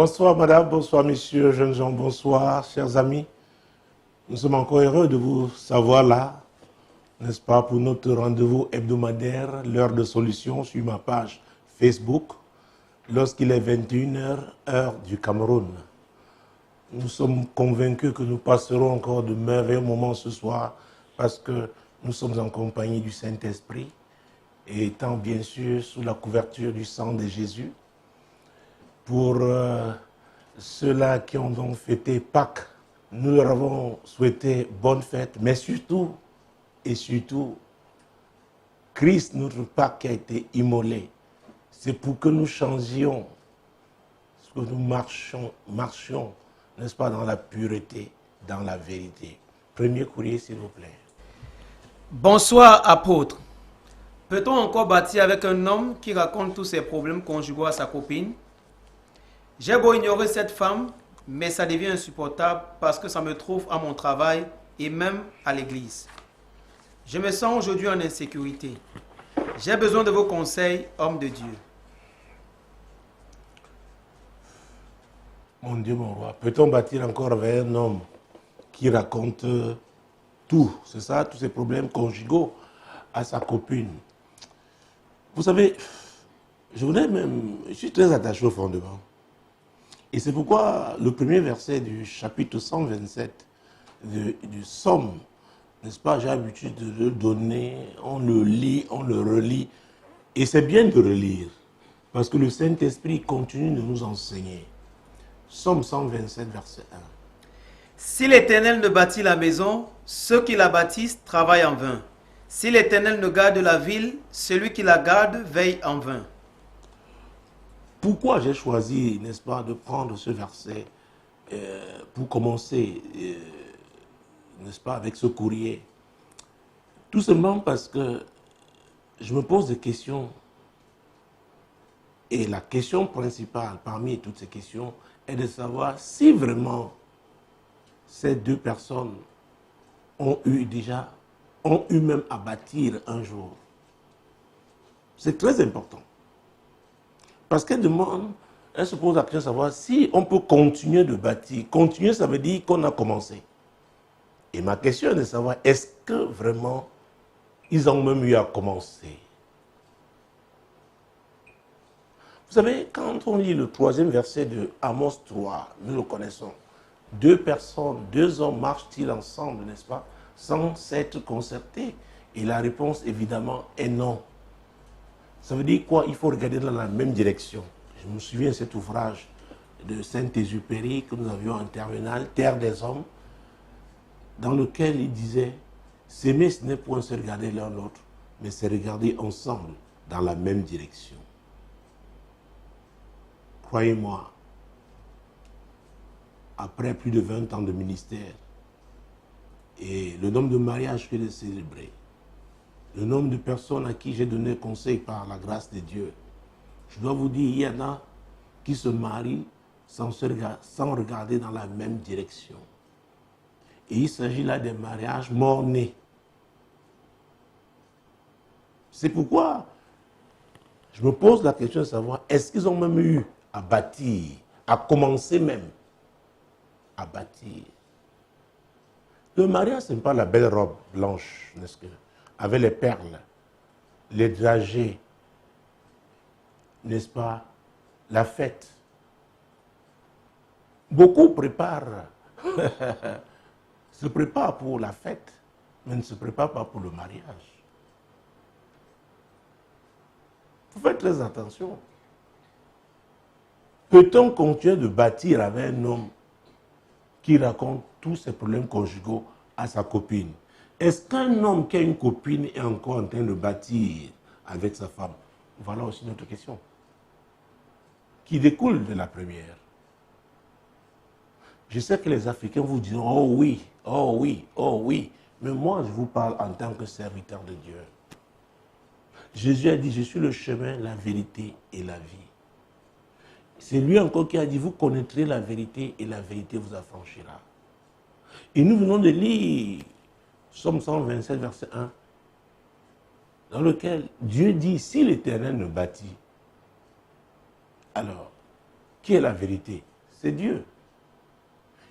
Bonsoir madame, bonsoir messieurs, jeunes gens, bonsoir chers amis. Nous sommes encore heureux de vous savoir là, n'est-ce pas, pour notre rendez-vous hebdomadaire, l'heure de solution sur ma page Facebook, lorsqu'il est 21h, heure du Cameroun. Nous sommes convaincus que nous passerons encore de merveilleux moments ce soir parce que nous sommes en compagnie du Saint-Esprit et étant bien sûr sous la couverture du sang de Jésus. Pour ceux-là qui ont donc fêté Pâques, nous leur avons souhaité bonne fête, mais surtout, et surtout, Christ, notre Pâques qui a été immolé, c'est pour que nous changions, que nous marchions, n'est-ce pas, dans la pureté, dans la vérité. Premier courrier, s'il vous plaît. Bonsoir, apôtre. Peut-on encore bâtir avec un homme qui raconte tous ses problèmes conjugaux à sa copine? J'ai beau ignorer cette femme, mais ça devient insupportable parce que ça me trouve à mon travail et même à l'église. Je me sens aujourd'hui en insécurité. J'ai besoin de vos conseils, homme de Dieu. Mon Dieu, mon roi, peut-on bâtir encore avec un homme qui raconte tout, c'est ça, tous ses problèmes conjugaux à sa copine? Vous savez, je suis très attaché au fondement. Et c'est pourquoi le premier verset du chapitre 127 du Somme, n'est-ce pas, j'ai l'habitude de le donner, on le lit, on le relit. Et c'est bien de relire, parce que le Saint-Esprit continue de nous enseigner. Somme 127, verset 1. Si l'Éternel ne bâtit la maison, ceux qui la bâtissent travaillent en vain. Si l'Éternel ne garde la ville, celui qui la garde veille en vain. Pourquoi j'ai choisi, n'est-ce pas, de prendre ce verset pour commencer, n'est-ce pas, avec ce courrier? Tout simplement parce que je me pose des questions. Et la question principale parmi toutes ces questions est de savoir si vraiment ces deux personnes ont eu même à bâtir un jour. C'est très important. Parce qu'elle se pose la question de savoir si on peut continuer de bâtir. Continuer, ça veut dire qu'on a commencé. Et ma question est de savoir, est-ce que vraiment ils ont même eu à commencer? Vous savez, quand on lit le troisième verset de Amos 3, nous le connaissons. Deux personnes, deux hommes marchent-ils ensemble, n'est-ce pas, sans s'être concertés? Et la réponse, évidemment, est non. Ça veut dire quoi? Il faut regarder dans la même direction. Je me souviens de cet ouvrage de Saint-Exupéry que nous avions en terminale, Terre des hommes, dans lequel il disait, s'aimer, ce n'est point se regarder l'un l'autre, mais se regarder ensemble dans la même direction. Croyez-moi, après plus de 20 ans de ministère, et le nombre de mariages que j'ai célébrés, le nombre de personnes à qui j'ai donné conseil par la grâce de Dieu, je dois vous dire, il y en a qui se marient sans regarder dans la même direction. Et il s'agit là des mariages morts-nés. C'est pourquoi je me pose la question de savoir, est-ce qu'ils ont même eu à bâtir, à commencer même à bâtir? Le mariage, ce n'est pas la belle robe blanche, n'est-ce que, avec les perles, les dragées, n'est-ce pas, la fête. Beaucoup se préparent pour la fête, mais ne se préparent pas pour le mariage. Il faut faire très attention. Peut-on continuer de bâtir avec un homme qui raconte tous ses problèmes conjugaux à sa copine? Est-ce qu'un homme qui a une copine est encore en train de bâtir avec sa femme? Voilà aussi notre question, qui découle de la première. Je sais que les Africains vous diront, oh oui, oh oui, oh oui. Mais moi, je vous parle en tant que serviteur de Dieu. Jésus a dit, je suis le chemin, la vérité et la vie. C'est lui encore qui a dit, vous connaîtrez la vérité et la vérité vous affranchira. Et nous venons de lire Somme 127, verset 1, dans lequel Dieu dit, si l'Éternel ne bâtit, alors, qui est la vérité? c'est Dieu.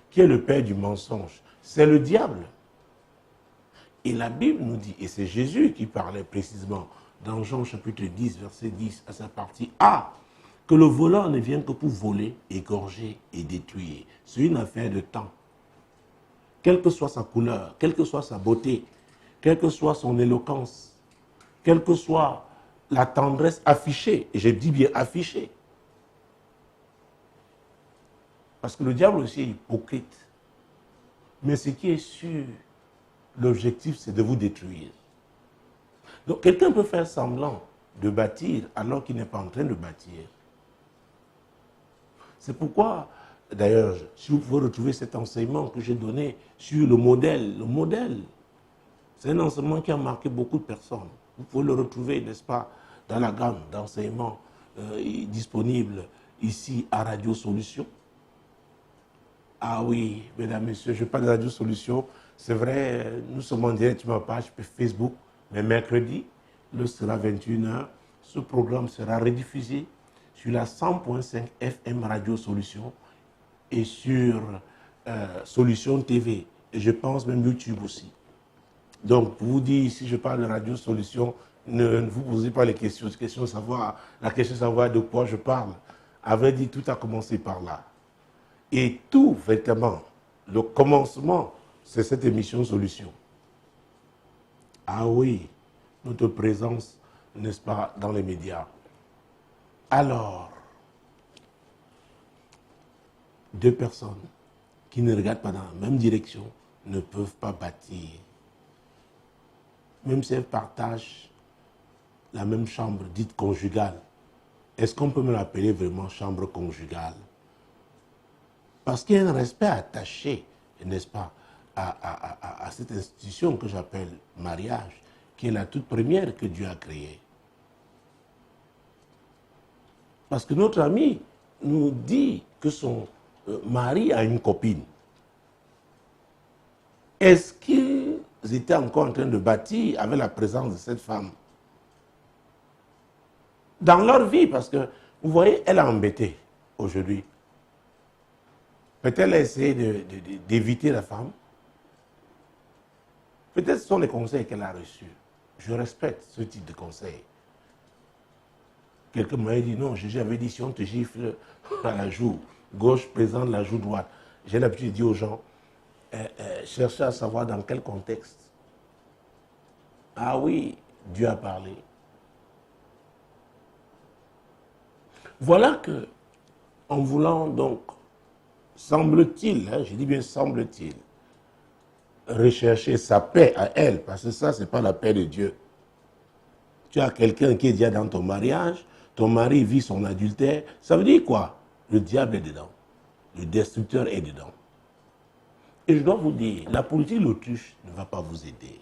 Qui est le père du mensonge? C'est le diable. Et la Bible nous dit, et c'est Jésus qui parlait précisément dans Jean chapitre 10, verset 10, à sa partie A, que le voleur ne vient que pour voler, égorger et détruire. C'est une affaire de temps. Quelle que soit sa couleur, quelle que soit sa beauté, quelle que soit son éloquence, quelle que soit la tendresse affichée, et je dis bien affichée. Parce que le diable aussi est hypocrite. Mais ce qui est sûr, l'objectif, c'est de vous détruire. Donc, quelqu'un peut faire semblant de bâtir alors qu'il n'est pas en train de bâtir. C'est pourquoi, d'ailleurs, si vous pouvez retrouver cet enseignement que j'ai donné sur le modèle, c'est un enseignement qui a marqué beaucoup de personnes. Vous pouvez le retrouver, n'est-ce pas, dans la gamme d'enseignements disponibles ici à Radio Solution. Ah oui, mesdames, messieurs, je parle de Radio Solution. C'est vrai, nous sommes en direct sur ma page Facebook, mais mercredi, le sera 21h. Ce programme sera rediffusé sur la 100.5 FM Radio Solution et sur Solution TV. Et je pense même YouTube aussi. Donc, pour vous dire, si je parle de Radio Solution, ne vous posez pas les questions. La question de savoir de quoi je parle. À vrai dire, tout a commencé par là. Et tout, véritablement, le commencement, c'est cette émission Solution. Ah oui, notre présence, n'est-ce pas, dans les médias. Alors, deux personnes qui ne regardent pas dans la même direction ne peuvent pas bâtir. Même si elles partagent la même chambre dite conjugale, est-ce qu'on peut me l'appeler vraiment chambre conjugale? Parce qu'il y a un respect attaché, n'est-ce pas, à cette institution que j'appelle mariage, qui est la toute première que Dieu a créée. Parce que notre ami nous dit que son mari a une copine. Est-ce qu'ils étaient encore en train de bâtir avec la présence de cette femme? Dans leur vie, parce que, vous voyez, elle a embêté aujourd'hui. Peut-être essayer d'éviter la femme. Peut-être ce sont les conseils qu'elle a reçus. Je respecte ce type de conseils. Quelqu'un m'a dit, non, j'avais dit, si on te gifle à la joue gauche, présente la joue droite. J'ai l'habitude de dire aux gens, cherchez à savoir dans quel contexte. Ah oui, Dieu a parlé. Voilà que, en voulant donc, semble-t-il, je dis bien semble-t-il, rechercher sa paix à elle, parce que ça, ce n'est pas la paix de Dieu. Tu as quelqu'un qui est déjà dans ton mariage, ton mari vit son adultère, ça veut dire quoi? Le diable est dedans, le destructeur est dedans. Et je dois vous dire, la politique de l'autruche ne va pas vous aider.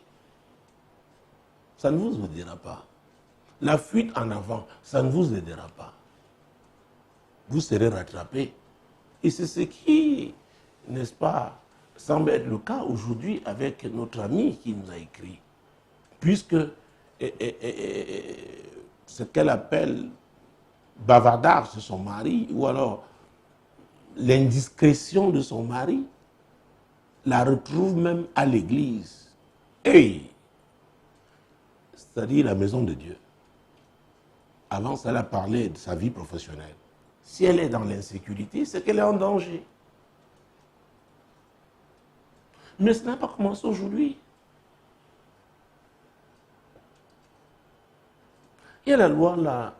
Ça ne vous aidera pas. La fuite en avant, ça ne vous aidera pas. Vous serez rattrapé. Et c'est ce qui, n'est-ce pas, semble être le cas aujourd'hui avec notre ami qui nous a écrit. Puisque ce qu'elle appelle bavardage de son mari, ou alors l'indiscrétion de son mari, la retrouve même à l'église. Et c'est-à-dire la maison de Dieu. Avant ça, elle a parlé de sa vie professionnelle. Si elle est dans l'insécurité, c'est qu'elle est en danger. Mais ça n'a pas commencé aujourd'hui. Il y a la loi, la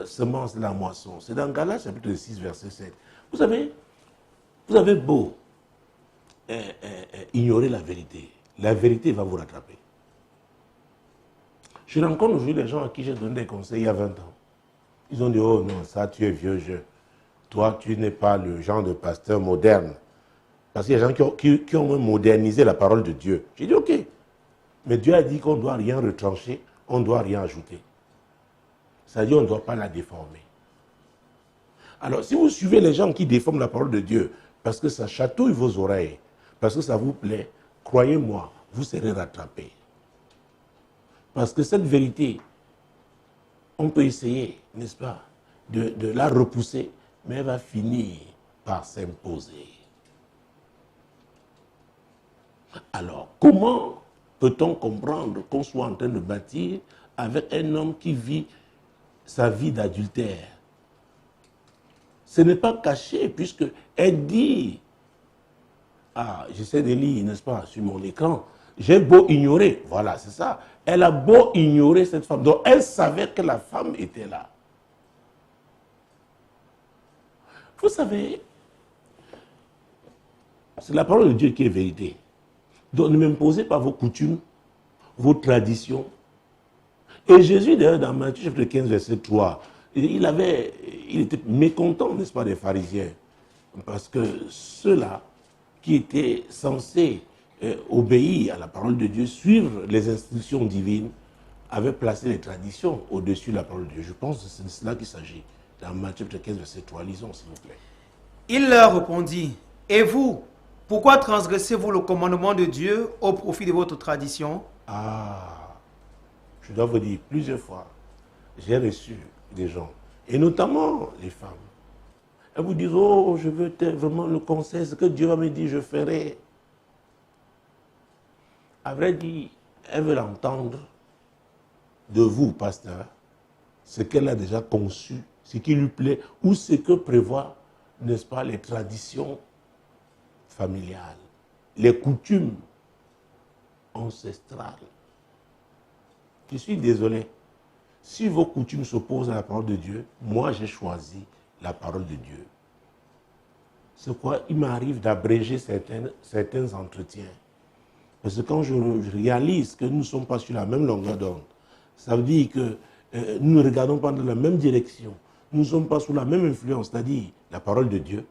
semence de la moisson. C'est dans Galates chapitre 6, verset 7. Vous avez beau ignorer la vérité va vous rattraper. Je rencontre aujourd'hui les gens à qui j'ai donné des conseils il y a 20 ans. Ils ont dit, oh non, ça tu es vieux jeu. Toi, tu n'es pas le genre de pasteur moderne. Parce qu'il y a des gens qui ont modernisé la parole de Dieu. J'ai dit, ok. Mais Dieu a dit qu'on ne doit rien retrancher, on ne doit rien ajouter. C'est-à-dire qu'on ne doit pas la déformer. Alors, si vous suivez les gens qui déforment la parole de Dieu, parce que ça chatouille vos oreilles, parce que ça vous plaît, croyez-moi, vous serez rattrapés. Parce que cette vérité, on peut essayer, n'est-ce pas, de la repousser, mais elle va finir par s'imposer. Alors, comment peut-on comprendre qu'on soit en train de bâtir avec un homme qui vit sa vie d'adultère? Ce n'est pas caché, puisqu'elle dit, j'essaie de lire, n'est-ce pas, sur mon écran, j'ai beau ignorer, voilà, c'est ça. Elle a beau ignorer cette femme, donc elle savait que la femme était là. Vous savez, c'est la parole de Dieu qui est vérité. Donc ne m'imposez pas vos coutumes, vos traditions. Et Jésus, d'ailleurs, dans Matthieu chapitre 15, verset 3, il était mécontent, n'est-ce pas, des pharisiens. Parce que ceux-là qui étaient censés obéir à la parole de Dieu, suivre les instructions divines, avaient placé les traditions au-dessus de la parole de Dieu. Je pense que c'est de cela qu'il s'agit. Dans Matthieu chapitre 15, verset 3, lisons s'il vous plaît. Il leur répondit, et vous, pourquoi transgressez-vous le commandement de Dieu au profit de votre tradition? Je dois vous dire, plusieurs fois, j'ai reçu des gens, et notamment les femmes. Elles vous disent, oh, je veux vraiment le conseil, ce que Dieu me dit, je ferai. À vrai dire, elles veulent entendre de vous, pasteur, ce qu'elle a déjà conçu, ce qui lui plaît, ou ce que prévoit, n'est-ce pas, les traditions familiales, les coutumes ancestrales. Je suis désolé. Si vos coutumes s'opposent à la parole de Dieu, moi j'ai choisi la parole de Dieu. C'est pourquoi il m'arrive d'abréger certains entretiens. Parce que quand je réalise que nous ne sommes pas sur la même longueur d'onde, ça veut dire que nous ne regardons pas dans la même direction, nous ne sommes pas sous la même influence, c'est-à-dire la parole de Dieu.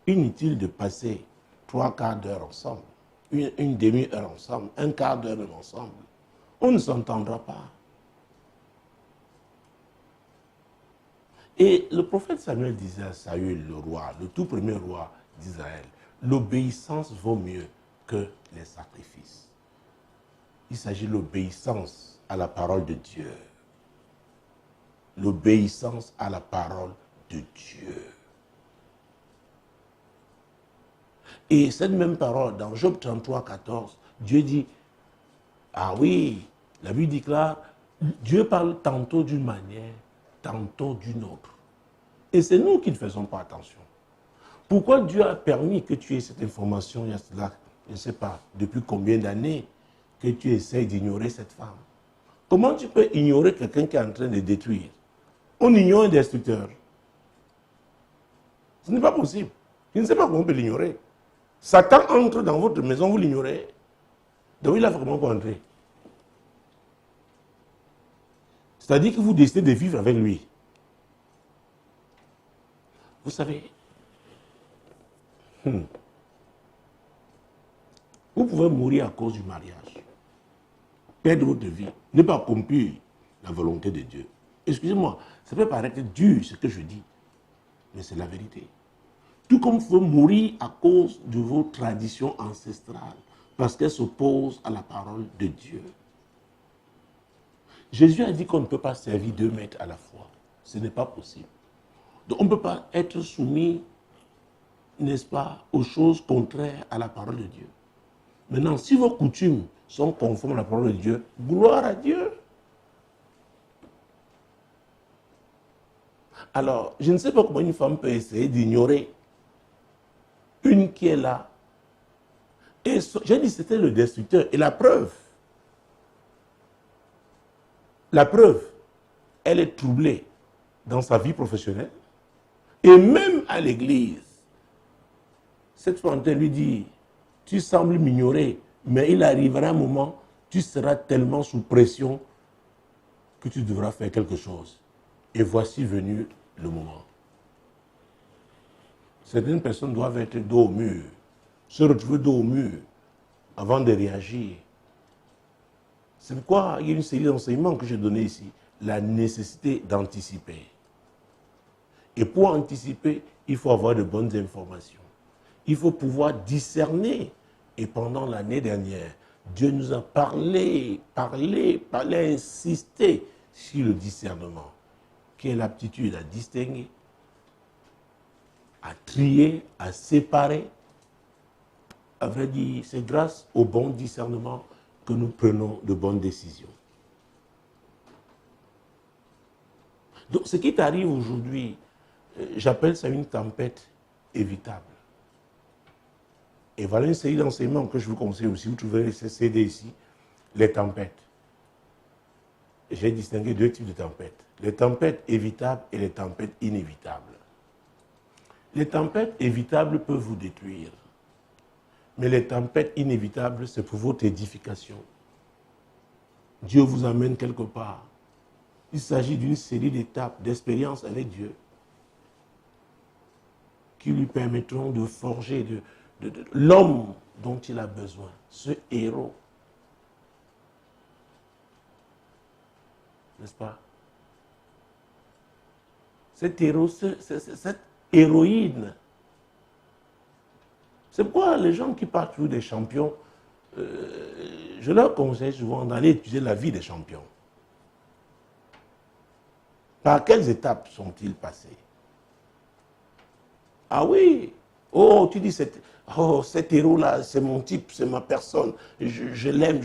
Inutile de passer 3/4 d'heure ensemble, une demi-heure ensemble, un quart d'heure ensemble. On ne s'entendra pas. Et le prophète Samuel disait à Saül, le roi, le tout premier roi d'Israël, l'obéissance vaut mieux que les sacrifices. Il s'agit de l'obéissance à la parole de Dieu. L'obéissance à la parole de Dieu. Et cette même parole, dans Job 33, 14, Dieu dit, ah oui, la Bible déclare, Dieu parle tantôt d'une manière, tantôt d'une autre. Et c'est nous qui ne faisons pas attention. Pourquoi Dieu a permis que tu aies cette information, il y a cela, je ne sais pas, depuis combien d'années, que tu essaies d'ignorer cette femme? Comment tu peux ignorer quelqu'un qui est en train de détruire? On ignore un destructeur. Ce n'est pas possible. Je ne sais pas comment on peut l'ignorer. Satan entre dans votre maison, vous l'ignorez. Donc il a vraiment pas entré. C'est-à-dire que vous décidez de vivre avec lui. Vous savez, vous pouvez mourir à cause du mariage, perdre votre vie, ne pas accomplir la volonté de Dieu. Excusez-moi, ça peut paraître dur ce que je dis, mais c'est la vérité. Tout comme vous pouvez mourir à cause de vos traditions ancestrales, parce qu'elles s'opposent à la parole de Dieu. Jésus a dit qu'on ne peut pas servir 2 maîtres à la fois. Ce n'est pas possible. Donc on ne peut pas être soumis, n'est-ce pas, aux choses contraires à la parole de Dieu. Maintenant, si vos coutumes sont conformes à la parole de Dieu, gloire à Dieu. Alors, je ne sais pas comment une femme peut essayer d'ignorer une qui est là. Et j'ai dit c'était le destructeur. Et la preuve, elle est troublée dans sa vie professionnelle et même à l'église. Cette femme lui dit, tu sembles m'ignorer, mais il arrivera un moment, tu seras tellement sous pression que tu devras faire quelque chose. Et voici venu le moment. Certaines personnes doivent être dos au mur, se retrouver dos au mur avant de réagir. C'est pourquoi il y a une série d'enseignements que j'ai donnés ici. La nécessité d'anticiper. Et pour anticiper, il faut avoir de bonnes informations. Il faut pouvoir discerner. Et pendant l'année dernière, Dieu nous a parlé, insisté sur le discernement. Qui est l'aptitude à distinguer, à trier, à séparer. À vrai dire, c'est grâce au bon discernement que nous prenons de bonnes décisions. Donc, ce qui t'arrive aujourd'hui, j'appelle ça une tempête évitable. Et voilà une série d'enseignements que je vous conseille aussi. Vous trouverez ces CD ici, les tempêtes. J'ai distingué deux types de tempêtes. Les tempêtes évitables et les tempêtes inévitables. Les tempêtes évitables peuvent vous détruire. Mais les tempêtes inévitables, c'est pour votre édification. Dieu vous amène quelque part. Il s'agit d'une série d'étapes, d'expériences avec Dieu qui lui permettront de forger l'homme dont il a besoin, ce héros. N'est-ce pas? Cet héros, cette héroïne. C'est pourquoi les gens qui partent sur des champions, je leur conseille souvent d'aller étudier la vie des champions. Par quelles étapes sont-ils passés? Ah oui, oh, tu dis, cet héros-là, c'est mon type, c'est ma personne, je l'aime,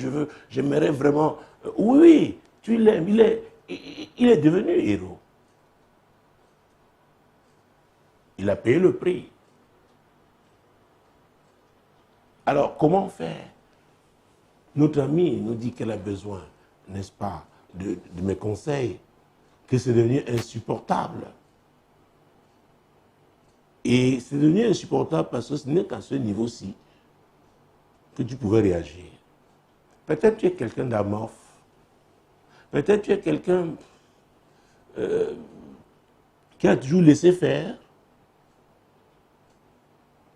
j'aimerais vraiment. Oui, tu l'aimes, il est devenu héros. Il a payé le prix. Alors, comment faire? Notre amie nous dit qu'elle a besoin, n'est-ce pas, de mes conseils, que c'est devenu insupportable. Et c'est devenu insupportable parce que ce n'est qu'à ce niveau-ci que tu pouvais réagir. Peut-être tu es quelqu'un d'amorphe. Peut-être tu es quelqu'un qui a toujours laissé faire.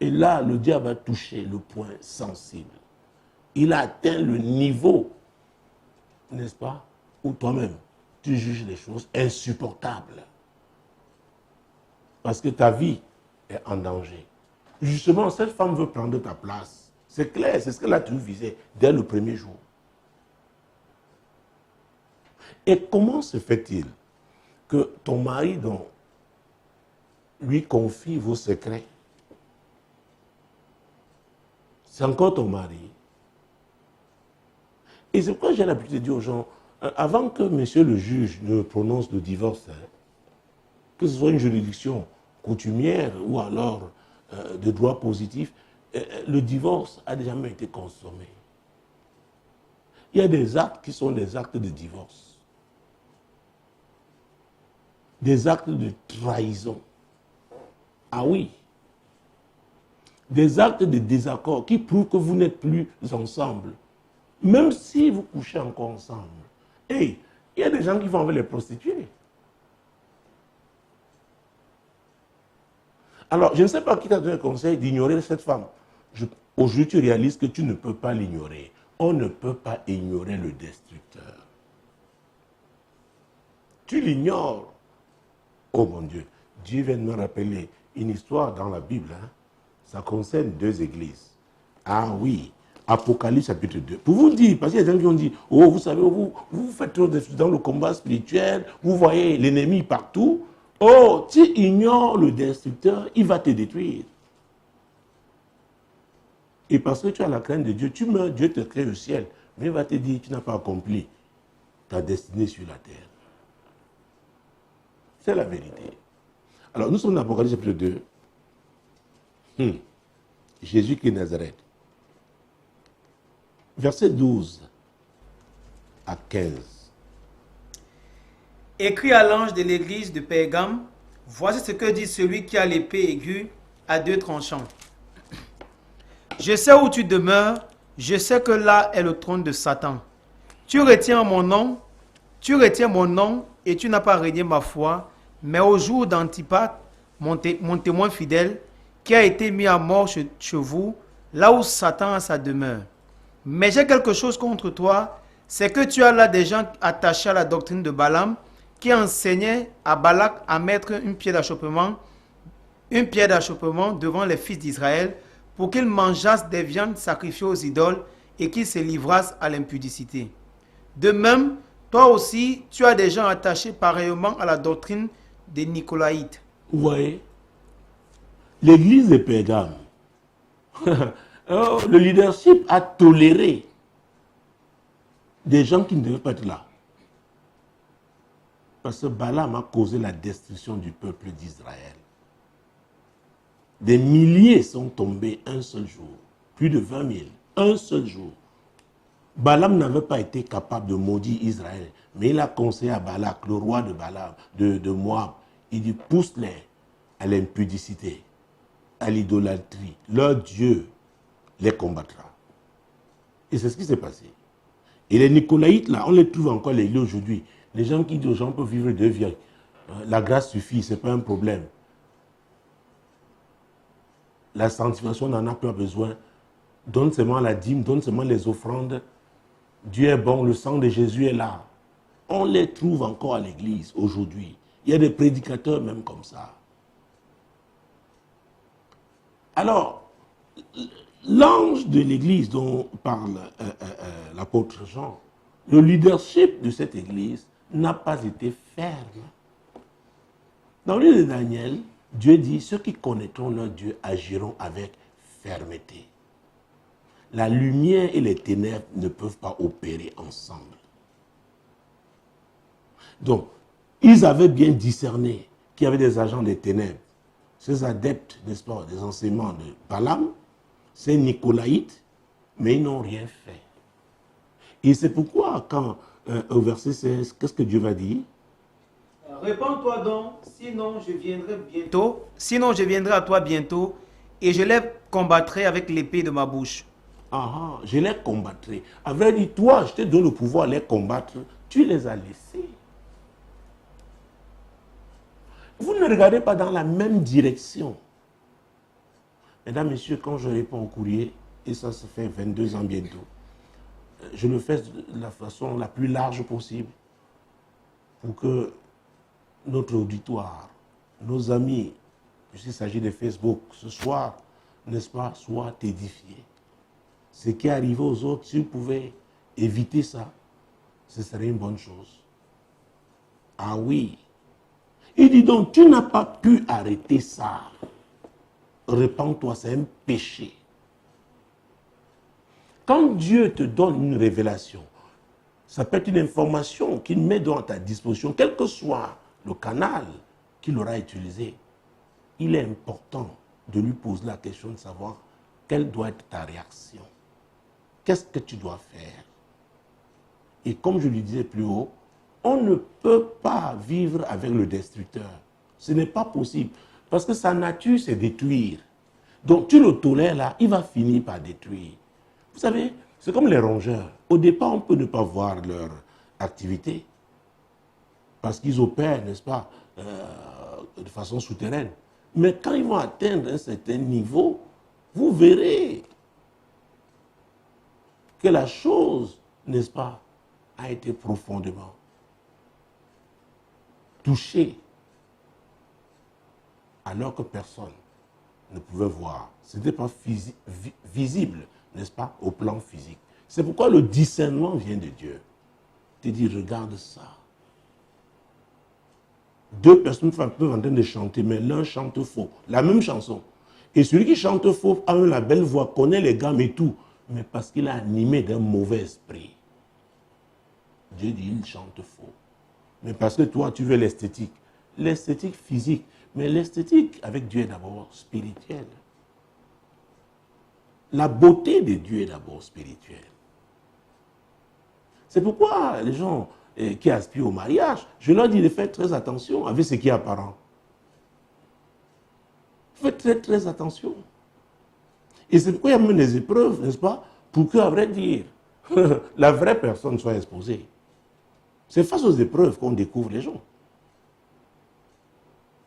Et là, le diable a touché le point sensible. Il a atteint le niveau, n'est-ce pas, où toi-même, tu juges les choses insupportables. Parce que ta vie est en danger. Justement, cette femme veut prendre ta place. C'est clair, c'est ce qu'elle a toujours visé dès le premier jour. Et comment se fait-il que ton mari donc, lui confie vos secrets? C'est encore ton mari. Et c'est pourquoi j'ai l'habitude de dire aux gens, avant que monsieur le juge ne prononce le divorce, que ce soit une juridiction coutumière ou alors de droit positif, le divorce a déjà été consommé. Il y a des actes qui sont des actes de divorce. Des actes de trahison. Ah oui. Des actes de désaccord qui prouvent que vous n'êtes plus ensemble. Même si vous couchez encore ensemble. Et il y a des gens qui vont envers les prostituées. Alors, je ne sais pas qui t'a donné le conseil d'ignorer cette femme. Aujourd'hui, tu réalises que tu ne peux pas l'ignorer. On ne peut pas ignorer le destructeur. Tu l'ignores. Oh mon Dieu, Dieu vient de me rappeler une histoire dans la Bible. Ça concerne deux églises. Ah oui, Apocalypse chapitre 2. Pour vous dire, parce qu'il y a des gens qui ont dit, oh vous savez, vous faites trop dans le combat spirituel, vous voyez l'ennemi partout. Oh, tu ignores le destructeur, il va te détruire. Et parce que tu as la crainte de Dieu, tu meurs, Dieu te crée au ciel. Mais il va te dire, tu n'as pas accompli ta destinée sur la terre. C'est la vérité. Alors, nous sommes dans Apocalypse chapitre 2. Jésus qui est Nazareth. Verset 12 à 15. Écrit à l'ange de l'église de Pergame, voici ce que dit celui qui a l'épée aiguë à deux tranchants. Je sais où tu demeures, je sais que là est le trône de Satan. Tu retiens mon nom et tu n'as pas régné ma foi, mais au jour d'Antipatre, mon témoin fidèle, qui a été mis à mort chez vous, là où Satan a sa demeure. Mais j'ai quelque chose contre toi, c'est que tu as là des gens attachés à la doctrine de Balaam, qui enseignait à Balak à mettre une pierre d'achoppement devant les fils d'Israël pour qu'ils mangeassent des viandes sacrifiées aux idoles et qu'ils se livrassent à l'impudicité. De même, toi aussi, tu as des gens attachés pareillement à la doctrine des Nicolaïtes. Vous voyez, l'église de Pergame, le leadership a toléré des gens qui ne devaient pas être là. Parce que Balaam a causé la destruction du peuple d'Israël. Des milliers sont tombés un seul jour. Plus de 20 000, un seul jour. Balaam n'avait pas été capable de maudire Israël, mais il a conseillé à Balak, le roi de Balaam, de Moab, il dit pousse-les à l'impudicité, à l'idolâtrie. Leur Dieu les combattra. Et c'est ce qui s'est passé. Et les Nicolaïtes, là, on les trouve encore à l'église aujourd'hui. Les gens qui disent aux gens peuvent vivre 2 vies. La grâce suffit, ce n'est pas un problème. La sanctification n'en a pas besoin. Donne seulement la dîme, donne seulement les offrandes. Dieu est bon, le sang de Jésus est là. On les trouve encore à l'église aujourd'hui. Il y a des prédicateurs même comme ça. Alors, l'ange de l'église dont parle l'apôtre Jean, le leadership de cette église n'a pas été ferme. Dans le livre de Daniel, Dieu dit, ceux qui connaîtront leur Dieu agiront avec fermeté. La lumière et les ténèbres ne peuvent pas opérer ensemble. Donc, ils avaient bien discerné qu'il y avait des agents des ténèbres. Ces adeptes, n'est-ce pas, des enseignements de Balaam, ces Nicolaïtes, mais ils n'ont rien fait. Et c'est pourquoi, quand au verset 16, qu'est-ce que Dieu va dire? Répands-toi donc, sinon je viendrai bientôt, sinon je viendrai à toi bientôt, et je les combattrai avec l'épée de ma bouche. Ah, je les combattrai. À vrai dire, toi, je te donne le pouvoir de les combattre, tu les as laissés. Vous ne regardez pas dans la même direction. Mesdames, Messieurs, quand je réponds au courrier, et ça fait 22 ans bientôt, je le fais de la façon la plus large possible pour que notre auditoire, nos amis, puisqu'il s'agit de Facebook, ce soir, n'est-ce pas, soient édifiés. Ce qui est arrivé aux autres, s'ils pouvaient éviter ça, ce serait une bonne chose. Ah oui. Il dit donc, tu n'as pas pu arrêter ça. Répands-toi, c'est un péché. Quand Dieu te donne une révélation, ça peut être une information qu'il met dans ta disposition, quel que soit le canal qu'il aura utilisé. Il est important de lui poser la question de savoir quelle doit être ta réaction. Qu'est-ce que tu dois faire? Et comme je lui disais plus haut, on ne peut pas vivre avec le destructeur. Ce n'est pas possible. Parce que sa nature, c'est détruire. Donc tu le tolères là, il va finir par détruire. Vous savez, c'est comme les rongeurs. Au départ, on peut ne pas voir leur activité. Parce qu'ils opèrent, n'est-ce pas, de façon souterraine. Mais quand ils vont atteindre un certain niveau, vous verrez que la chose, n'est-ce pas, a été profondément touchée, alors que personne ne pouvait voir. Ce n'était pas visible, n'est-ce pas, au plan physique. C'est pourquoi le discernement vient de Dieu. Tu dis, regarde ça. 2 personnes peuvent en train de chanter, mais l'un chante faux. La même chanson. Et celui qui chante faux a la belle voix, connaît les gammes et tout, mais parce qu'il est animé d'un mauvais esprit. Dieu dit, il chante faux. Mais parce que toi, tu veux l'esthétique. L'esthétique physique. Mais l'esthétique avec Dieu est d'abord spirituelle. La beauté de Dieu est d'abord spirituelle. C'est pourquoi les gens qui aspirent au mariage, je leur dis de faire très attention avec ce qui est apparent. Faites très très attention. Et c'est pourquoi il y a même des épreuves, n'est-ce pas, pour qu'à vrai dire, la vraie personne soit exposée. C'est face aux épreuves qu'on découvre les gens.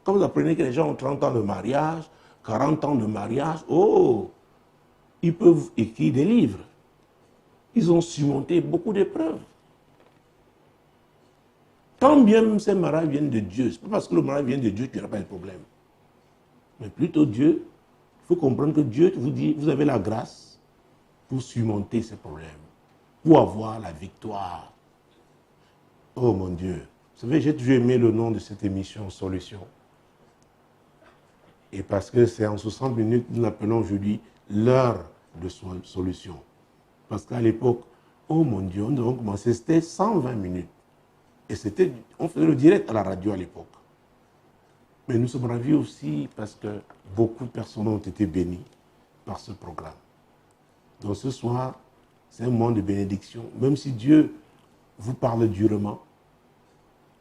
Quand vous apprenez que les gens ont 30 ans de mariage, 40 ans de mariage, oh, ils peuvent écrire des livres. Ils ont surmonté beaucoup d'épreuves. Quand bien même ces mariages viennent de Dieu, ce n'est pas parce que le mariage vient de Dieu qu'il n'y aura pas de problème. Mais plutôt Dieu, il faut comprendre que Dieu vous dit, vous avez la grâce pour surmonter ces problèmes, pour avoir la victoire. Oh mon Dieu, vous savez, j'ai toujours aimé le nom de cette émission, Solution. Et parce que c'est en 60 minutes, nous l'appelons aujourd'hui l'heure de solution. Parce qu'à l'époque, oh mon Dieu, on devait commencer, c'était 120 minutes. Et on faisait le direct à la radio à l'époque. Mais nous sommes ravis aussi parce que beaucoup de personnes ont été bénies par ce programme. Donc ce soir, c'est un moment de bénédiction. Même si Dieu vous parle durement,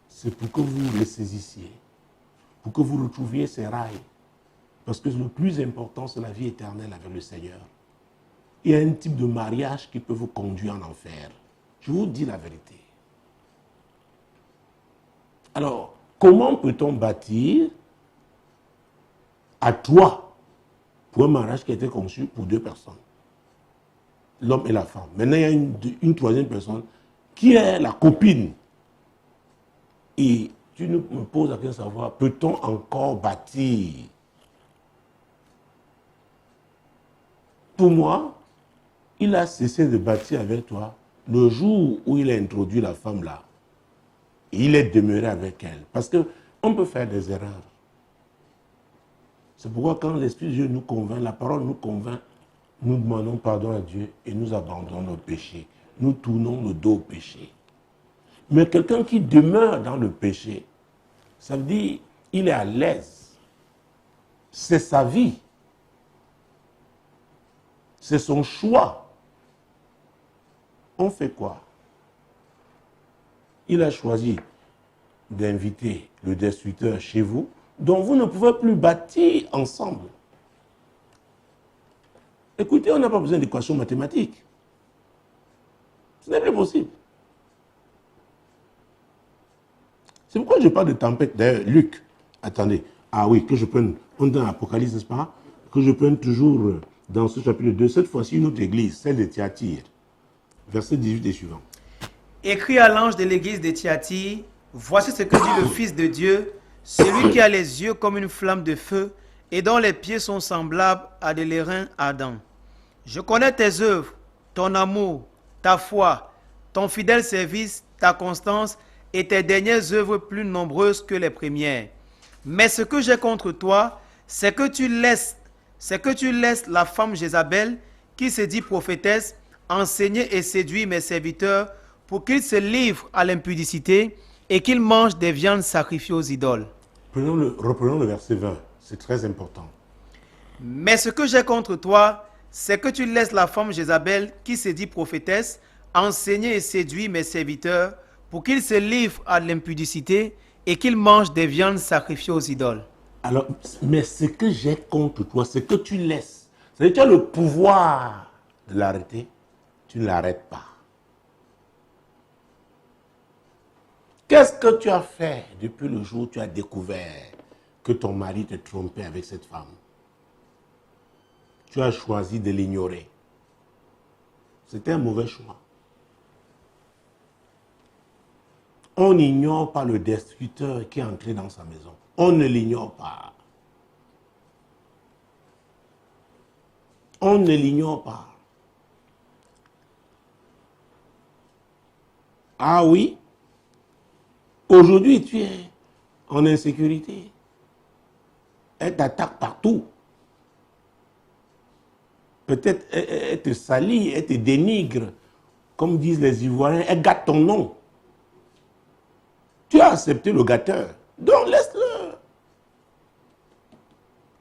c'est pour que vous le saisissiez, pour que vous retrouviez ces rails. Parce que le plus important, c'est la vie éternelle avec le Seigneur. Il y a un type de mariage qui peut vous conduire en enfer. Je vous dis la vérité. Alors, comment peut-on bâtir à toi pour un mariage qui a été conçu pour 2 personnes, l'homme et la femme? Maintenant, il y a une troisième personne qui est la copine. Et tu me poses la question de savoir, peut-on encore bâtir? Pour moi, il a cessé de bâtir avec toi le jour où il a introduit la femme là. Et il est demeuré avec elle. Parce qu'on peut faire des erreurs. C'est pourquoi quand l'Esprit de Dieu nous convainc, la parole nous convainc, nous demandons pardon à Dieu et nous abandonnons nos péchés. Nous tournons le dos au péché. Mais quelqu'un qui demeure dans le péché, ça veut dire qu'il est à l'aise. C'est sa vie. C'est son choix. On fait quoi? Il a choisi d'inviter le destructeur chez vous, dont vous ne pouvez plus bâtir ensemble. Écoutez, on n'a pas besoin d'équations mathématiques. Ce n'est plus possible. C'est pourquoi je parle de tempête. D'ailleurs, Luc, attendez. Ah oui, que je prenne, on est dans l'Apocalypse, n'est-ce pas? Que je prenne toujours dans ce chapitre 2, cette fois-ci une autre église, celle de Thyatire. Verset 18 et suivant. Écrit à l'ange de l'église de Thyatire, voici ce que dit le Fils de Dieu, celui qui a les yeux comme une flamme de feu et dont les pieds sont semblables à de l'airain ardent. Je connais tes œuvres, ton amour, ta foi, ton fidèle service, ta constance et tes dernières œuvres plus nombreuses que les premières. Mais ce que j'ai contre toi, c'est que tu laisses la femme Jézabel, qui se dit prophétesse, enseigner et séduire mes serviteurs pour qu'ils se livrent à l'impudicité et qu'ils mangent des viandes sacrifiées aux idoles. Reprenons le verset 20, c'est très important. Mais ce que j'ai contre toi, c'est que tu laisses la femme Jézabel, qui se dit prophétesse, enseigner et séduire mes serviteurs pour qu'ils se livrent à l'impudicité et qu'ils mangent des viandes sacrifiées aux idoles. Alors, mais ce que j'ai contre toi, c'est que tu laisses. C'est-à-dire que tu as le pouvoir de l'arrêter, tu ne l'arrêtes pas. Qu'est-ce que tu as fait depuis le jour où tu as découvert que ton mari te trompait avec cette femme? Tu as choisi de l'ignorer. C'était un mauvais choix. On n'ignore pas le destructeur qui est entré dans sa maison. On ne l'ignore pas. On ne l'ignore pas. Ah oui? Aujourd'hui, tu es en insécurité. Elle t'attaque partout. Peut-être elle te salit, elle te dénigre. Comme disent les Ivoiriens, elle gâte ton nom. Tu as accepté le gâteur. Donc laisse-le.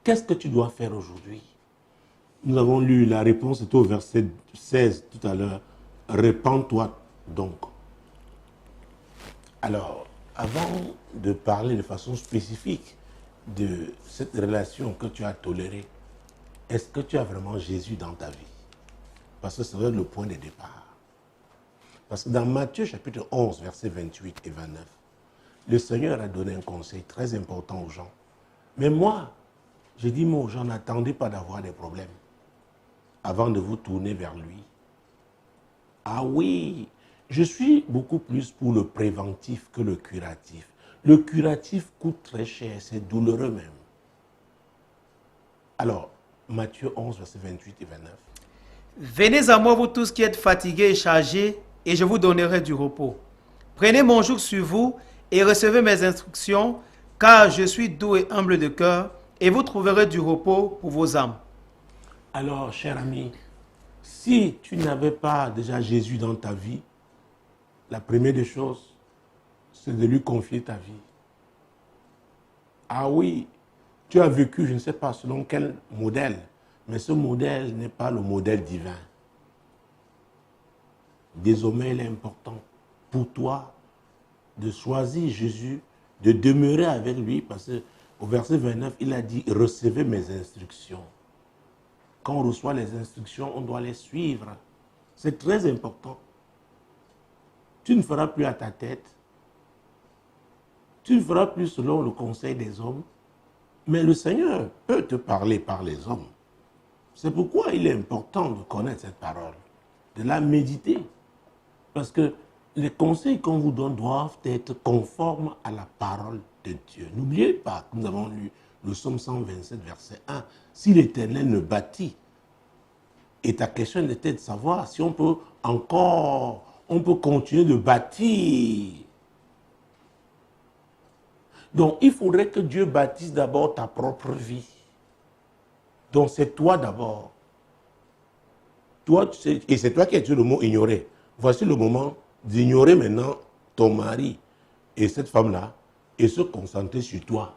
Qu'est-ce que tu dois faire aujourd'hui? Nous avons lu la réponse, c'était au verset 16 tout à l'heure. Répands-toi donc. Alors, avant de parler de façon spécifique de cette relation que tu as tolérée, est-ce que tu as vraiment Jésus dans ta vie? Parce que ça va être le point de départ. Parce que dans Matthieu chapitre 11, versets 28 et 29, le Seigneur a donné un conseil très important aux gens. Mais moi, je dis aux gens, n'attendez pas d'avoir des problèmes avant de vous tourner vers lui. Ah oui, je suis beaucoup plus pour le préventif que le curatif. Le curatif coûte très cher, c'est douloureux même. Alors, Matthieu 11, versets 28 et 29. Venez à moi, vous tous qui êtes fatigués et chargés, et je vous donnerai du repos. Prenez mon joug sur vous et recevez mes instructions, car je suis doux et humble de cœur, et vous trouverez du repos pour vos âmes. Alors, cher ami, si tu n'avais pas déjà Jésus dans ta vie, la première des choses, c'est de lui confier ta vie. Ah oui, tu as vécu, je ne sais pas selon quel modèle, mais ce modèle n'est pas le modèle divin. Désormais, il est important pour toi de choisir Jésus, de demeurer avec lui, parce qu'au verset 29, il a dit « Recevez mes instructions ». Quand on reçoit les instructions, on doit les suivre. C'est très important. Tu ne feras plus à ta tête. Tu ne feras plus selon le conseil des hommes. Mais le Seigneur peut te parler par les hommes. C'est pourquoi il est important de connaître cette parole, de la méditer. Parce que les conseils qu'on vous donne doivent être conformes à la parole de Dieu. N'oubliez pas que nous avons lu le psaume 127, verset 1. Si l'Éternel ne bâtit, et ta question était de savoir si on peut continuer de bâtir. Donc, il faudrait que Dieu bâtisse d'abord ta propre vie. Donc, c'est toi d'abord. Toi, et c'est toi qui as dit le mot ignorer. Voici le moment d'ignorer maintenant ton mari et cette femme-là et se concentrer sur toi.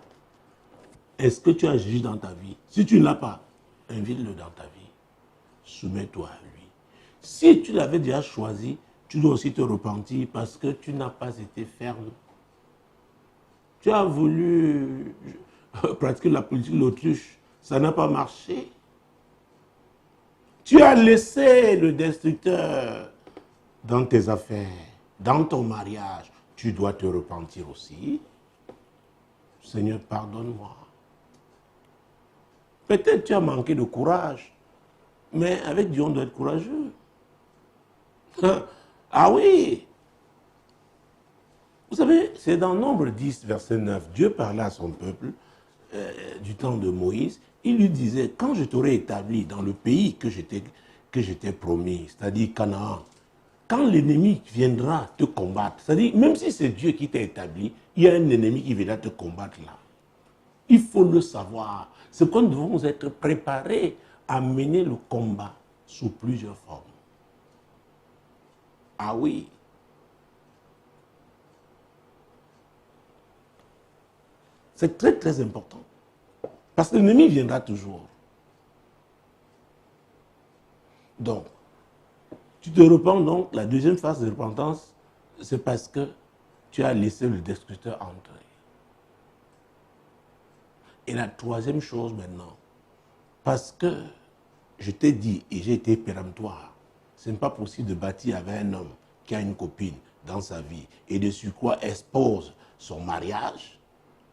Est-ce que tu as Jésus dans ta vie? Si tu ne l'as pas, invite-le dans ta vie. Soumets-toi à lui. Si tu l'avais déjà choisi, tu dois aussi te repentir parce que tu n'as pas été ferme. Tu as voulu pratiquer la politique de l'autruche, ça n'a pas marché. Tu as laissé le destructeur dans tes affaires, dans ton mariage. Tu dois te repentir aussi. Seigneur, pardonne-moi. Peut-être tu as manqué de courage, mais avec Dieu, on doit être courageux. Ah oui! Vous savez, c'est dans Nombre 10, verset 9, Dieu parlait à son peuple du temps de Moïse. Il lui disait, quand je t'aurai établi dans le pays que je t'ai promis, c'est-à-dire Canaan, quand l'ennemi viendra te combattre, c'est-à-dire même si c'est Dieu qui t'a établi, il y a un ennemi qui viendra te combattre là. Il faut le savoir. C'est qu'on devons être préparés à mener le combat sous plusieurs formes. Ah oui. C'est très très important. Parce que l'ennemi viendra toujours. Donc, tu te repens donc, la deuxième phase de repentance, c'est parce que tu as laissé le destructeur entrer. Et la troisième chose maintenant, parce que je t'ai dit et j'ai été péremptoire, ce n'est pas possible de bâtir avec un homme qui a une copine dans sa vie et de surcroît expose son mariage.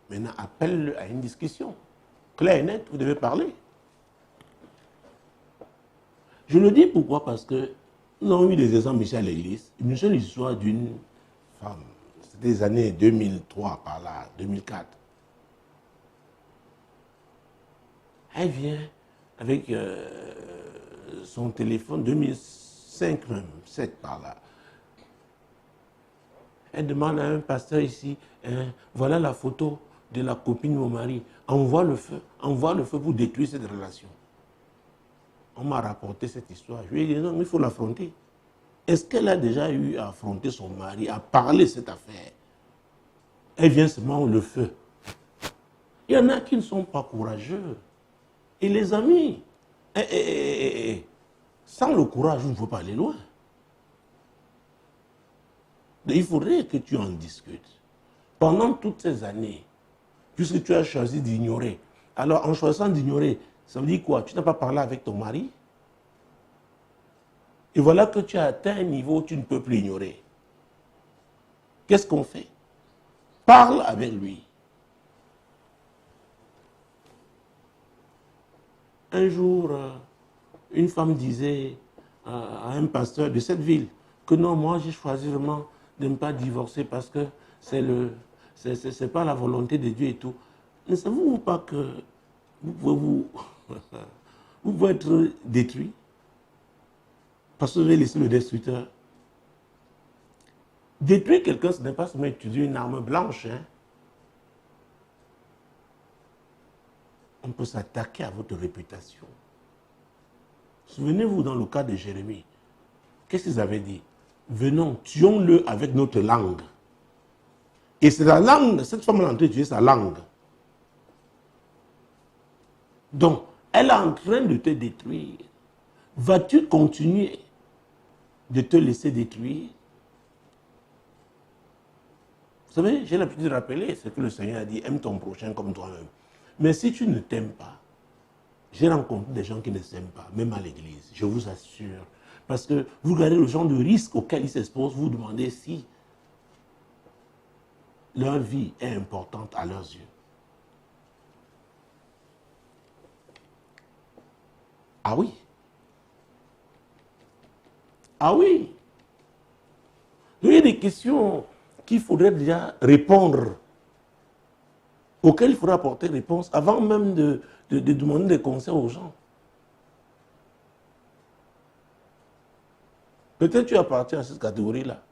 Maintenant, appelle-le à une discussion. Claire et nette, vous devez parler. Je le dis pourquoi? Parce que nous avons eu des exemples ici à l'église. Une seule histoire d'une femme. C'était les années 2003, par là, 2004. Elle vient avec son téléphone, 2005 même, 7 par là. Elle demande à un pasteur ici, voilà la photo de la copine de mon mari. Envoie le feu pour détruire cette relation. On m'a rapporté cette histoire. Je lui ai dit non, mais il faut l'affronter. Est-ce qu'elle a déjà eu à affronter son mari, à parler de cette affaire? Elle vient seulement le feu. Il y en a qui ne sont pas courageux. Et les amis, sans le courage, vous ne pouvez pas aller loin. Il faudrait que tu en discutes. Pendant toutes ces années, puisque tu as choisi d'ignorer. Alors, en choisissant d'ignorer, ça veut dire quoi? Tu n'as pas parlé avec ton mari? Et voilà que tu as atteint un niveau où tu ne peux plus ignorer. Qu'est-ce qu'on fait? Parle avec lui. Un jour, une femme disait à un pasteur de cette ville que non, moi j'ai choisi vraiment de ne pas divorcer parce que c'est pas la volonté de Dieu et tout. Ne savez-vous pas que vous pouvez être détruit parce que vous avez laissé le destructeur? Détruire quelqu'un, ce n'est pas seulement utiliser une arme blanche. Hein. on peut s'attaquer à votre réputation. Souvenez-vous dans le cas de Jérémie, qu'est-ce qu'ils avaient dit? Venons, tuons-le avec notre langue. Et c'est la langue, cette femme a tué sa langue. Donc, elle est en train de te détruire. Vas-tu continuer de te laisser détruire? Vous savez, j'ai l'habitude de rappeler ce que le Seigneur a dit, aime ton prochain comme toi-même. Mais si tu ne t'aimes pas, j'ai rencontré des gens qui ne s'aiment pas, même à l'église, je vous assure. Parce que vous regardez le genre de risque auquel ils s'exposent, vous vous demandez si leur vie est importante à leurs yeux. Ah oui. Ah oui. Il y a des questions qu'il faudrait déjà répondre, auxquelles il faudra apporter réponse avant même de demander des conseils aux gens. Peut-être tu appartiens à cette catégorie-là.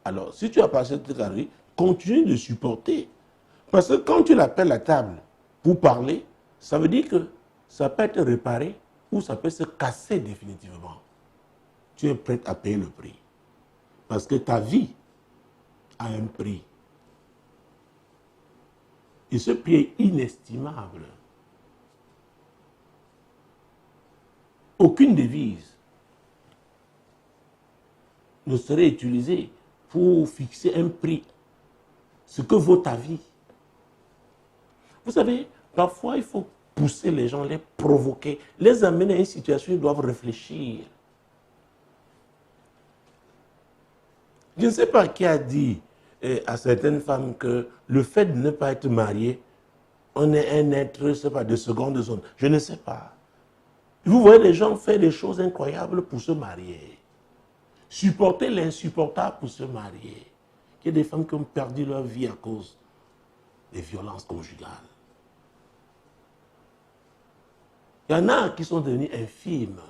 Alors, si tu appartiens à cette catégorie, continue de supporter. Parce que quand tu l'appelles à table pour parler, ça veut dire que ça peut être réparé ou ça peut se casser définitivement. Tu es prêt à payer le prix. Parce que ta vie a un prix. Et ce prix est inestimable. Aucune devise ne serait utilisée pour fixer un prix, ce que vaut ta vie. Vous savez, parfois il faut pousser les gens, les provoquer, les amener à une situation où ils doivent réfléchir. Je ne sais pas qui a dit à certaines femmes que le fait de ne pas être marié, on est un être, je ne sais pas, de seconde zone. Je ne sais pas. Vous voyez les gens faire des choses incroyables pour se marier. Supporter l'insupportable pour se marier. Il y a des femmes qui ont perdu leur vie à cause des violences conjugales. Il y en a qui sont devenus infirmes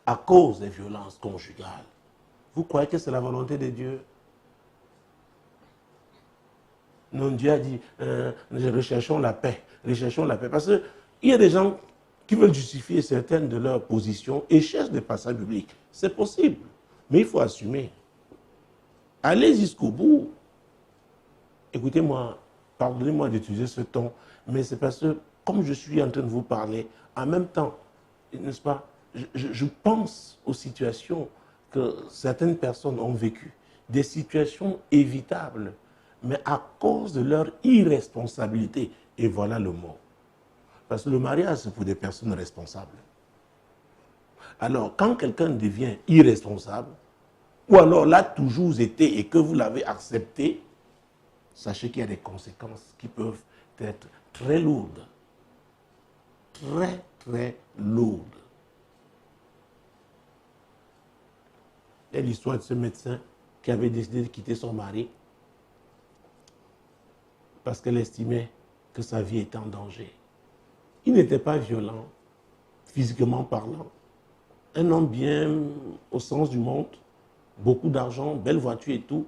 à cause des violences conjugales. Vous croyez que c'est la volonté de Dieu? Non, Dieu a dit, recherchons la paix. Recherchons la paix. Parce qu'il y a des gens qui veulent justifier certaines de leurs positions et cherchent des passages bibliques. C'est possible, mais il faut assumer. Allez jusqu'au bout. Écoutez-moi, pardonnez-moi d'utiliser ce ton, mais c'est parce que, comme je suis en train de vous parler, en même temps, n'est-ce pas, je pense aux situations que certaines personnes ont vécues, des situations évitables, mais à cause de leur irresponsabilité. Et voilà le mot. Parce que le mariage, c'est pour des personnes responsables. Alors, quand quelqu'un devient irresponsable, ou alors l'a toujours été et que vous l'avez accepté, sachez qu'il y a des conséquences qui peuvent être très lourdes. Très, très lourdes. Il y a l'histoire de ce médecin qui avait décidé de quitter son mari parce qu'elle estimait que sa vie était en danger. Il n'était pas violent, physiquement parlant. Un homme bien au sens du monde, beaucoup d'argent, belle voiture et tout.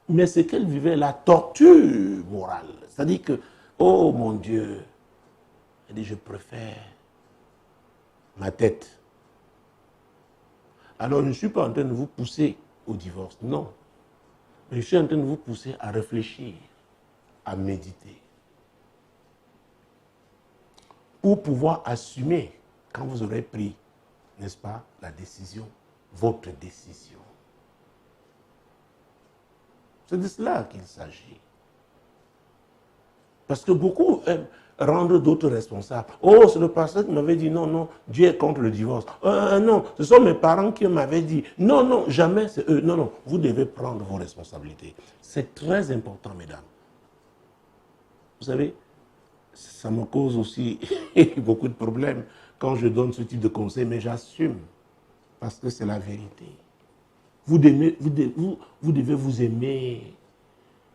Mais c'est qu'elle vivait la torture morale. C'est-à-dire que, oh mon Dieu, elle dit, je préfère ma tête. Alors, je ne suis pas en train de vous pousser au divorce, non. Mais je suis en train de vous pousser à réfléchir, à méditer. Pour pouvoir assumer, quand vous aurez pris, n'est-ce pas, la décision, votre décision. C'est de cela qu'il s'agit. Parce que beaucoup aiment rendre d'autres responsables. Oh, c'est le pasteur qui m'avait dit non, non, Dieu est contre le divorce. Non, ce sont mes parents qui m'avaient dit non, non, jamais c'est eux. Non, non, vous devez prendre vos responsabilités. C'est très important, mesdames. Vous savez, ça me cause aussi beaucoup de problèmes quand je donne ce type de conseils, mais j'assume parce que c'est la vérité. Vous devez vous aimer.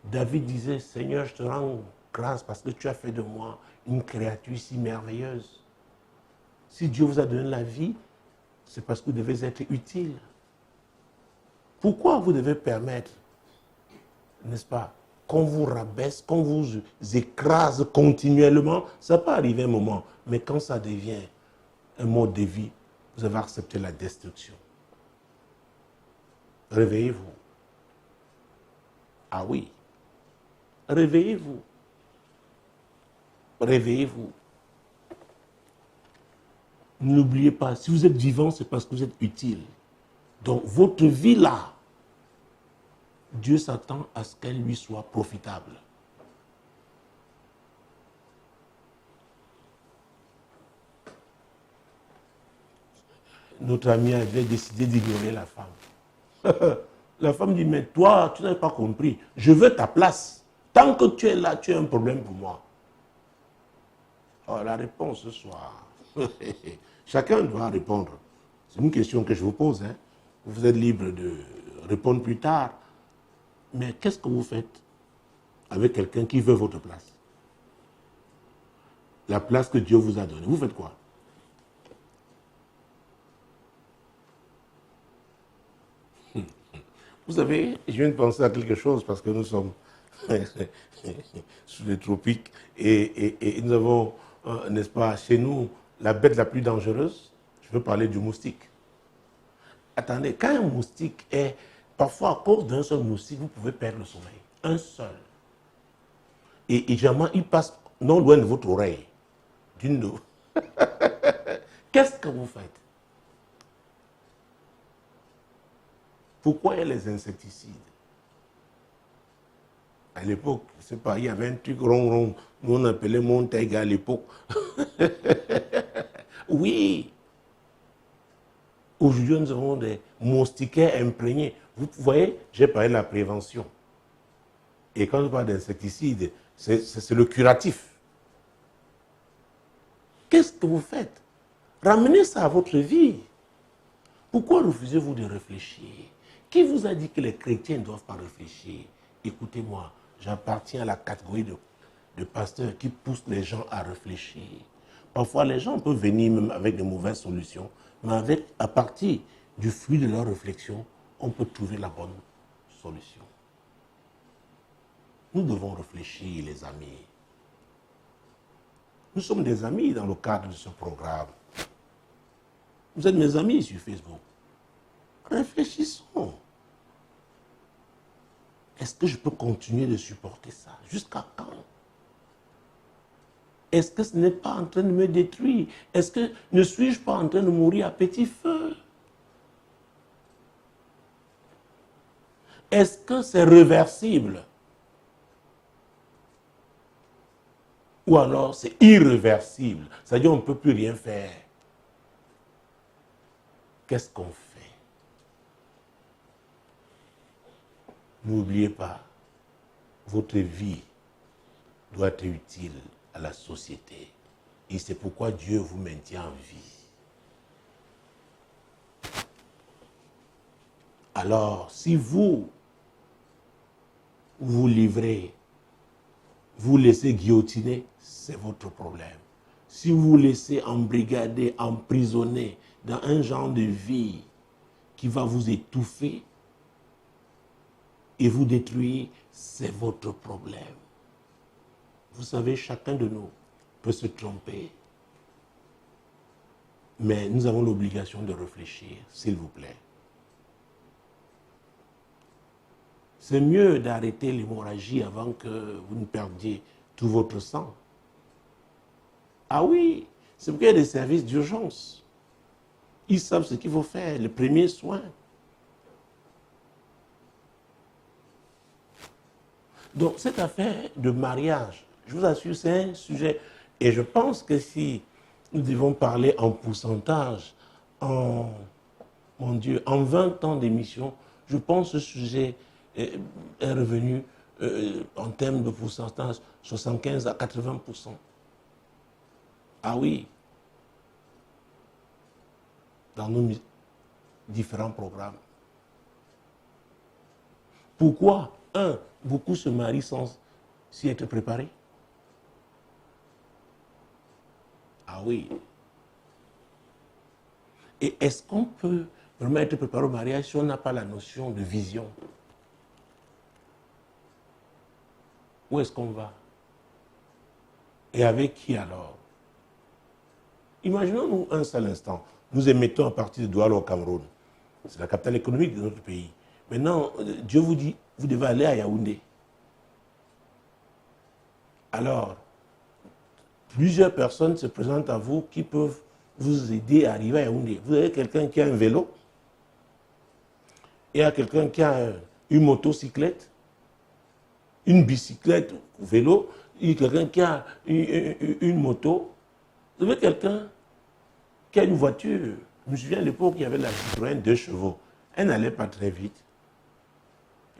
David disait, Seigneur, je te rends grâce parce que tu as fait de moi une créature si merveilleuse. Si Dieu vous a donné la vie, c'est parce que vous devez être utile. Pourquoi vous devez permettre, n'est-ce pas, qu'on vous rabaisse, qu'on vous écrase continuellement, ça peut arriver un moment. Mais quand ça devient un mode de vie, vous avez accepté la destruction. Réveillez-vous. Ah oui. Réveillez-vous. Réveillez-vous. N'oubliez pas, si vous êtes vivant, c'est parce que vous êtes utile. Donc, votre vie là, Dieu s'attend à ce qu'elle lui soit profitable. Notre ami avait décidé d'ignorer la femme. La femme dit, mais toi, tu n'as pas compris. Je veux ta place. Tant que tu es là, tu es un problème pour moi. Alors, la réponse ce soir, chacun doit répondre. C'est une question que je vous pose. Hein. Vous êtes libre de répondre plus tard. Mais qu'est-ce que vous faites avec quelqu'un qui veut votre place? La place que Dieu vous a donnée. Vous faites quoi? Vous savez, je viens de penser à quelque chose parce que nous sommes sous les tropiques et nous avons, n'est-ce pas, chez nous, la bête la plus dangereuse. Je veux parler du moustique. Attendez, quand un moustique est, parfois à cause d'un seul moustique, vous pouvez perdre le sommeil. Un seul. Et généralement, il passe non loin de votre oreille. D'une de... Qu'est-ce que vous faites? Pourquoi il y a les insecticides? À l'époque, je ne sais pas, il y avait un truc rond, nous on appelait Montaigne à l'époque. Oui. Aujourd'hui, nous avons des moustiquaires imprégnés. Vous voyez, j'ai parlé de la prévention. Et quand je parle d'insecticides, c'est le curatif. Qu'est-ce que vous faites? Ramenez ça à votre vie. Pourquoi refusez-vous de réfléchir? Qui vous a dit que les chrétiens ne doivent pas réfléchir? Écoutez-moi, j'appartiens à la catégorie de pasteurs qui poussent les gens à réfléchir. Parfois, les gens peuvent venir même avec de mauvaises solutions, mais à partir du fruit de leur réflexion, on peut trouver la bonne solution. Nous devons réfléchir, les amis. Nous sommes des amis dans le cadre de ce programme. Vous êtes mes amis sur Facebook. Réfléchissons. Est-ce que je peux continuer de supporter ça? Jusqu'à quand? Est-ce que ce n'est pas en train de me détruire? Est-ce que ne suis-je pas en train de mourir à petit feu? Est-ce que c'est réversible? Ou alors c'est irréversible? C'est-à-dire qu'on ne peut plus rien faire. Qu'est-ce qu'on fait? N'oubliez pas, votre vie doit être utile à la société. Et c'est pourquoi Dieu vous maintient en vie. Alors, si vous vous livrez, vous laissez guillotiner, c'est votre problème. Si vous vous laissez embrigader, emprisonner dans un genre de vie qui va vous étouffer et vous détruire, c'est votre problème. Vous savez, chacun de nous peut se tromper. Mais nous avons l'obligation de réfléchir, s'il vous plaît. C'est mieux d'arrêter l'hémorragie avant que vous ne perdiez tout votre sang. Ah oui, c'est pourquoi il y a des services d'urgence. Ils savent ce qu'il faut faire, les premiers soins. Donc cette affaire de mariage, je vous assure, c'est un sujet. Et je pense que si nous devons parler en pourcentage, mon Dieu, en 20 ans d'émission, je pense que ce sujet est revenu en termes de pourcentage 75 à 80%. Ah oui. Dans nos différents programmes. Pourquoi? Beaucoup se marient sans s'y être préparés. Ah oui. Et est-ce qu'on peut vraiment être préparé au mariage si on n'a pas la notion de vision? Où est-ce qu'on va? Et avec qui alors? Imaginons-nous un seul instant. Nous émettons à partir de Douala au Cameroun. C'est la capitale économique de notre pays. Maintenant, Dieu vous dit, vous devez aller à Yaoundé. Alors, plusieurs personnes se présentent à vous qui peuvent vous aider à arriver à Yaoundé. Vous avez quelqu'un qui a un vélo, et il y a quelqu'un qui a une motocyclette, une bicyclette ou vélo, il y a quelqu'un qui a une moto. Vous avez quelqu'un qui a une voiture. Je me souviens à l'époque, il y avait la Citroën 2 chevaux. Elle n'allait pas très vite.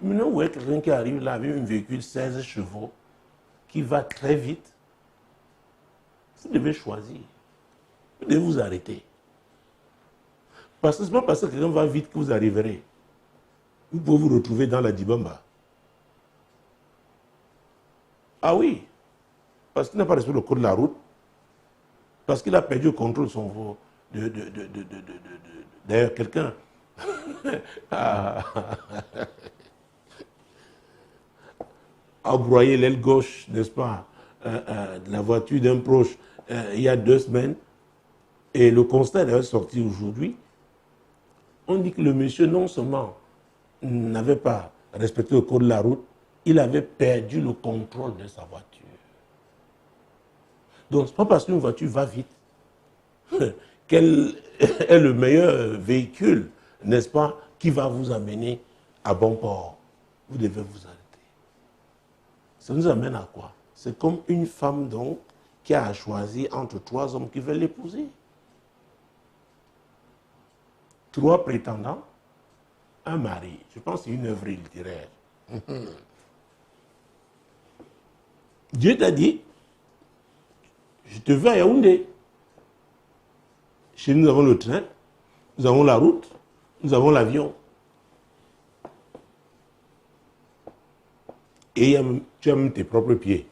Et maintenant, vous voyez quelqu'un qui arrive là avec un véhicule 16 chevaux qui va très vite. Vous devez choisir. Vous devez vous arrêter. Parce que ce n'est pas parce que quelqu'un va vite que vous arriverez. Vous pouvez vous retrouver dans la Dibamba. Ah oui, parce qu'il n'a pas respecté le code de la route, parce qu'il a perdu le contrôle de son veau. D'ailleurs, quelqu'un a broyé l'aile gauche, n'est-ce pas, de la voiture d'un proche il y a 2 semaines. Et le constat est sorti aujourd'hui. On dit que le monsieur, non seulement n'avait pas respecté le code de la route, il avait perdu le contrôle de sa voiture. Donc, ce n'est pas parce qu'une voiture va vite qu'elle est le meilleur véhicule, n'est-ce pas, qui va vous amener à bon port. Vous devez vous arrêter. Ça nous amène à quoi? C'est comme une femme, donc, qui a choisi entre 3 hommes qui veulent l'épouser. 3 prétendants, un mari. Je pense que c'est une œuvre littéraire. Dieu t'a dit, je te veux à Yaoundé. Chez nous, nous avons le train, nous avons la route, nous avons l'avion. Et tu as même tes propres pieds.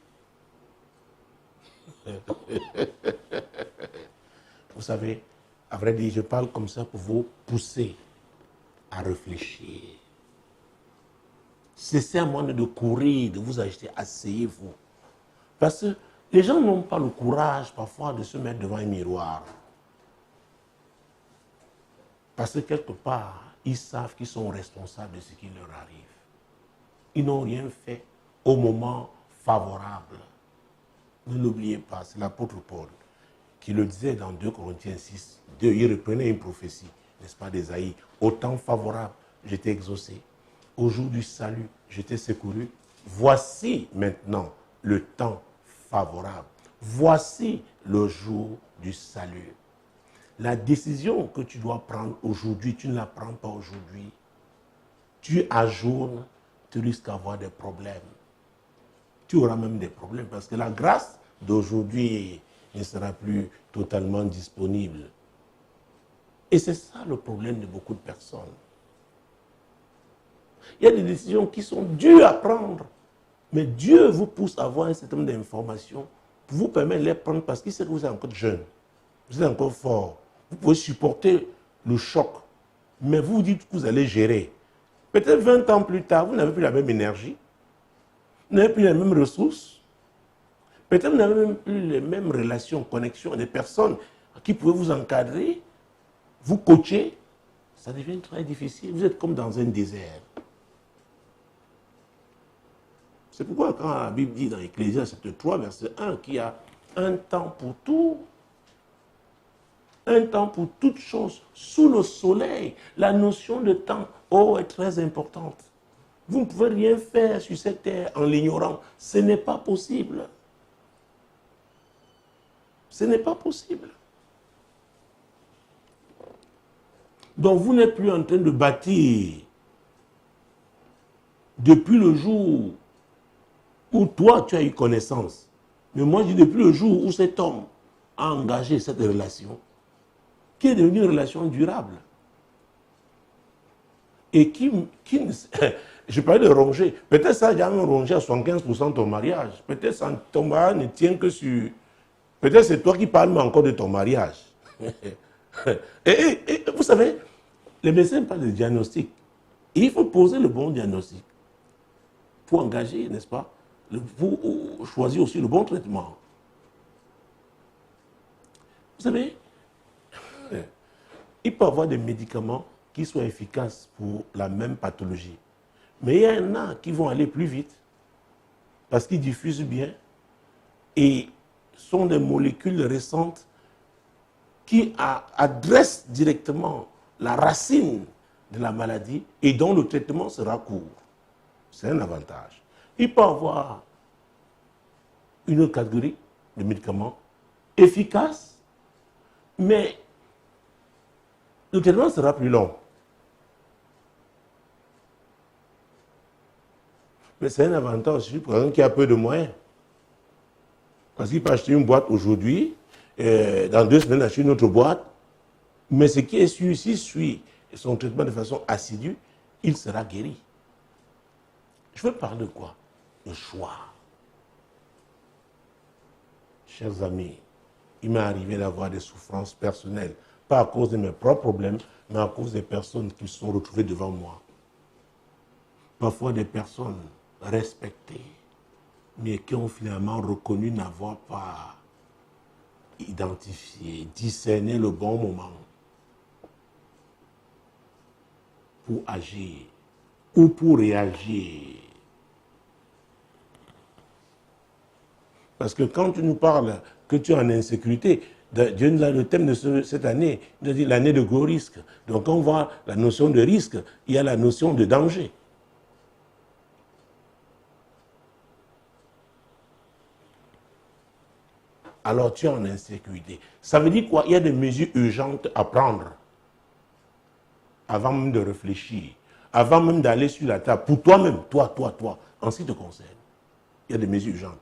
Vous savez, à vrai dire, je parle comme ça pour vous pousser à réfléchir. Cessez à un moment de courir, de vous agiter, asseyez-vous. Parce que les gens n'ont pas le courage parfois de se mettre devant un miroir. Parce que quelque part, ils savent qu'ils sont responsables de ce qui leur arrive. Ils n'ont rien fait au moment favorable. Ne l'oubliez pas, c'est l'apôtre Paul qui le disait dans 2 Corinthiens 6. Il reprenait une prophétie, n'est-ce pas, d'Ésaïe. Au temps favorable, j'étais exaucé. Au jour du salut, j'étais secouru. Voici maintenant le temps favorable. Voici le jour du salut. La décision que tu dois prendre aujourd'hui, tu ne la prends pas aujourd'hui. Tu ajournes, tu risques d'avoir des problèmes. Tu auras même des problèmes parce que la grâce d'aujourd'hui ne sera plus totalement disponible. Et c'est ça le problème de beaucoup de personnes. Il y a des décisions qui sont dures à prendre, mais Dieu vous pousse à avoir un certain nombre d'informations pour vous permettre de les prendre parce qu'il sait que vous êtes encore jeune, vous êtes encore fort. Vous pouvez supporter le choc, mais vous dites que vous allez gérer. Peut-être 20 ans plus tard, vous n'avez plus la même énergie, vous n'avez plus les mêmes ressources, peut-être vous n'avez même plus les mêmes relations, connexions, des personnes qui pouvaient vous encadrer, vous coacher. Ça devient très difficile. Vous êtes comme dans un désert. C'est pourquoi quand la Bible dit dans Ecclésiaste 3, verset 1, qu'il y a un temps pour tout, un temps pour toute chose, sous le soleil, la notion de temps, est très importante. Vous ne pouvez rien faire sur cette terre en l'ignorant. Ce n'est pas possible. Ce n'est pas possible. Donc vous n'êtes plus en train de bâtir depuis le jour où toi tu as eu connaissance. Mais moi je dis depuis le jour où cet homme a engagé cette relation, qui est devenue une relation durable. Et je parlais de ronger, peut-être ça a jamais rongé à 75% ton mariage. Peut-être que ton mariage ne tient que sur... Peut-être c'est toi qui parles encore de ton mariage. et vous savez, les médecins parlent de diagnostic. Et il faut poser le bon diagnostic pour engager, n'est-ce pas, vous choisir aussi le bon traitement. Vous savez, il peut y avoir des médicaments qui soient efficaces pour la même pathologie. Mais il y en a qui vont aller plus vite parce qu'ils diffusent bien et sont des molécules récentes qui adressent directement la racine de la maladie et dont le traitement sera court. C'est un avantage. Il peut y avoir une autre catégorie de médicaments efficaces, mais le traitement sera plus long. Mais c'est un avantage aussi pour quelqu'un qui a peu de moyens. Parce qu'il peut acheter une boîte aujourd'hui, dans 2 semaines, acheter une autre boîte. Mais ce qui est sûr, s'il suit son traitement de façon assidue, il sera guéri. Je veux parler de quoi? Le choix. Chers amis, il m'est arrivé d'avoir des souffrances personnelles, pas à cause de mes propres problèmes, mais à cause des personnes qui se sont retrouvées devant moi. Parfois des personnes respectées, mais qui ont finalement reconnu n'avoir pas identifié, discerné le bon moment pour agir ou pour réagir. Parce que quand tu nous parles que tu es en insécurité, Dieu nous a le thème de cette année, il dit l'année de gros risques. Donc quand on voit la notion de risque, il y a la notion de danger. Alors tu es en insécurité. Ça veut dire quoi? Il y a des mesures urgentes à prendre avant même de réfléchir, avant même d'aller sur la table, pour toi-même, toi, en ce qui te concerne. Il y a des mesures urgentes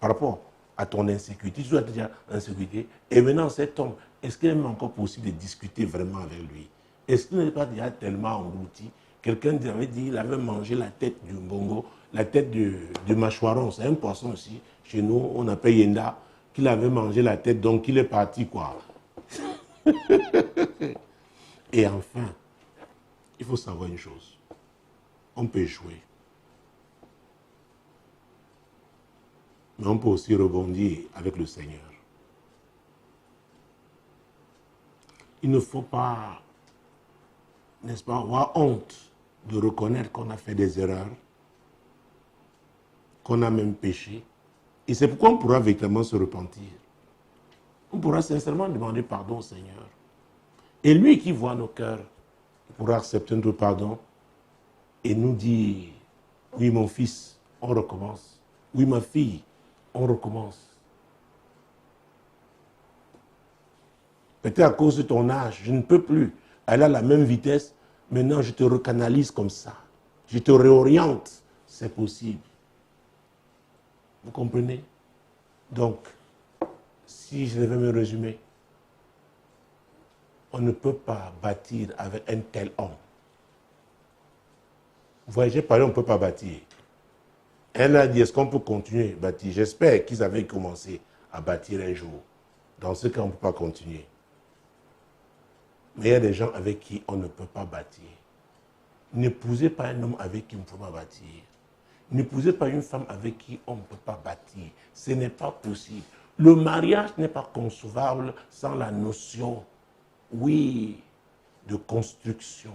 par rapport à ton insécurité. Tu dois te dire insécurité. Et maintenant, cet homme, est-ce qu'il est même encore possible de discuter vraiment avec lui? Est-ce qu'il n'est pas déjà tellement englouti? Quelqu'un avait dit qu'il avait mangé la tête du mbongo, la tête du mâchoiron. C'est un poisson aussi. Chez nous, on appelle yenda. Qu'il avait mangé la tête, donc il est parti, quoi. Et enfin, il faut savoir une chose. On peut échouer. Mais on peut aussi rebondir avec le Seigneur. Il ne faut pas, n'est-ce pas, avoir honte de reconnaître qu'on a fait des erreurs, qu'on a même péché. Et c'est pourquoi on pourra véritablement se repentir. On pourra sincèrement demander pardon au Seigneur. Et lui qui voit nos cœurs, il pourra accepter notre pardon et nous dire, oui mon fils, on recommence. Oui ma fille, on recommence. Peut-être à cause de ton âge, je ne peux plus aller à la même vitesse. Maintenant, je te recanalise comme ça. Je te réoriente. C'est possible. Vous comprenez? Donc, si je devais me résumer, on ne peut pas bâtir avec un tel homme. Vous voyez, j'ai parlé, on ne peut pas bâtir. Elle a dit, est-ce qu'on peut continuer à bâtir? J'espère qu'ils avaient commencé à bâtir un jour. Dans ce cas, on ne peut pas continuer. Mais il y a des gens avec qui on ne peut pas bâtir. N'épousez pas un homme avec qui on ne peut pas bâtir. N'épousez pas une femme avec qui on ne peut pas bâtir. Ce n'est pas possible. Le mariage n'est pas concevable sans la notion, oui, de construction.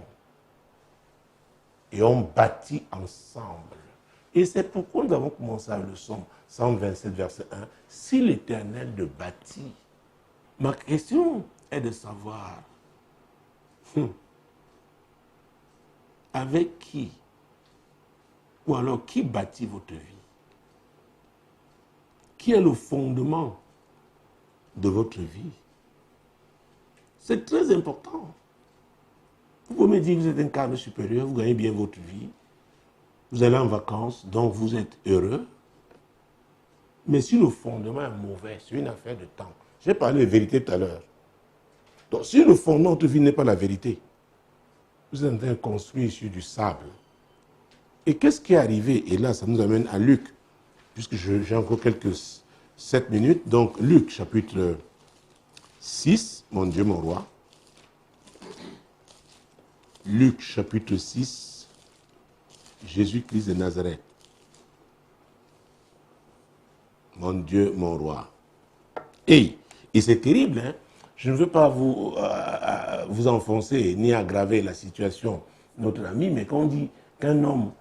Et on bâtit ensemble. Et c'est pourquoi nous avons commencé avec le psaume 127, verset 1. Si l'Éternel le bâtit, ma question est de savoir avec qui, ou alors qui bâtit votre vie? Qui est le fondement de votre vie? C'est très important. Vous pouvez me dire que vous êtes un cadre supérieur, vous gagnez bien votre vie, vous allez en vacances, donc vous êtes heureux. Mais si le fondement est mauvais, c'est une affaire de temps. J'ai parlé de vérité tout à l'heure. Donc si le fondement de votre vie n'est pas la vérité, vous êtes en train de construire sur du sable. Et qu'est-ce qui est arrivé? Et là, ça nous amène à Luc, puisque j'ai encore quelques 7 minutes. Donc Luc, chapitre 6, mon Dieu, mon roi. Luc, chapitre 6, Jésus-Christ de Nazareth. mon Dieu, mon roi. Et c'est terrible, hein? Je ne veux pas vous enfoncer ni aggraver la situation de notre ami, mais quand on dit qu'un homme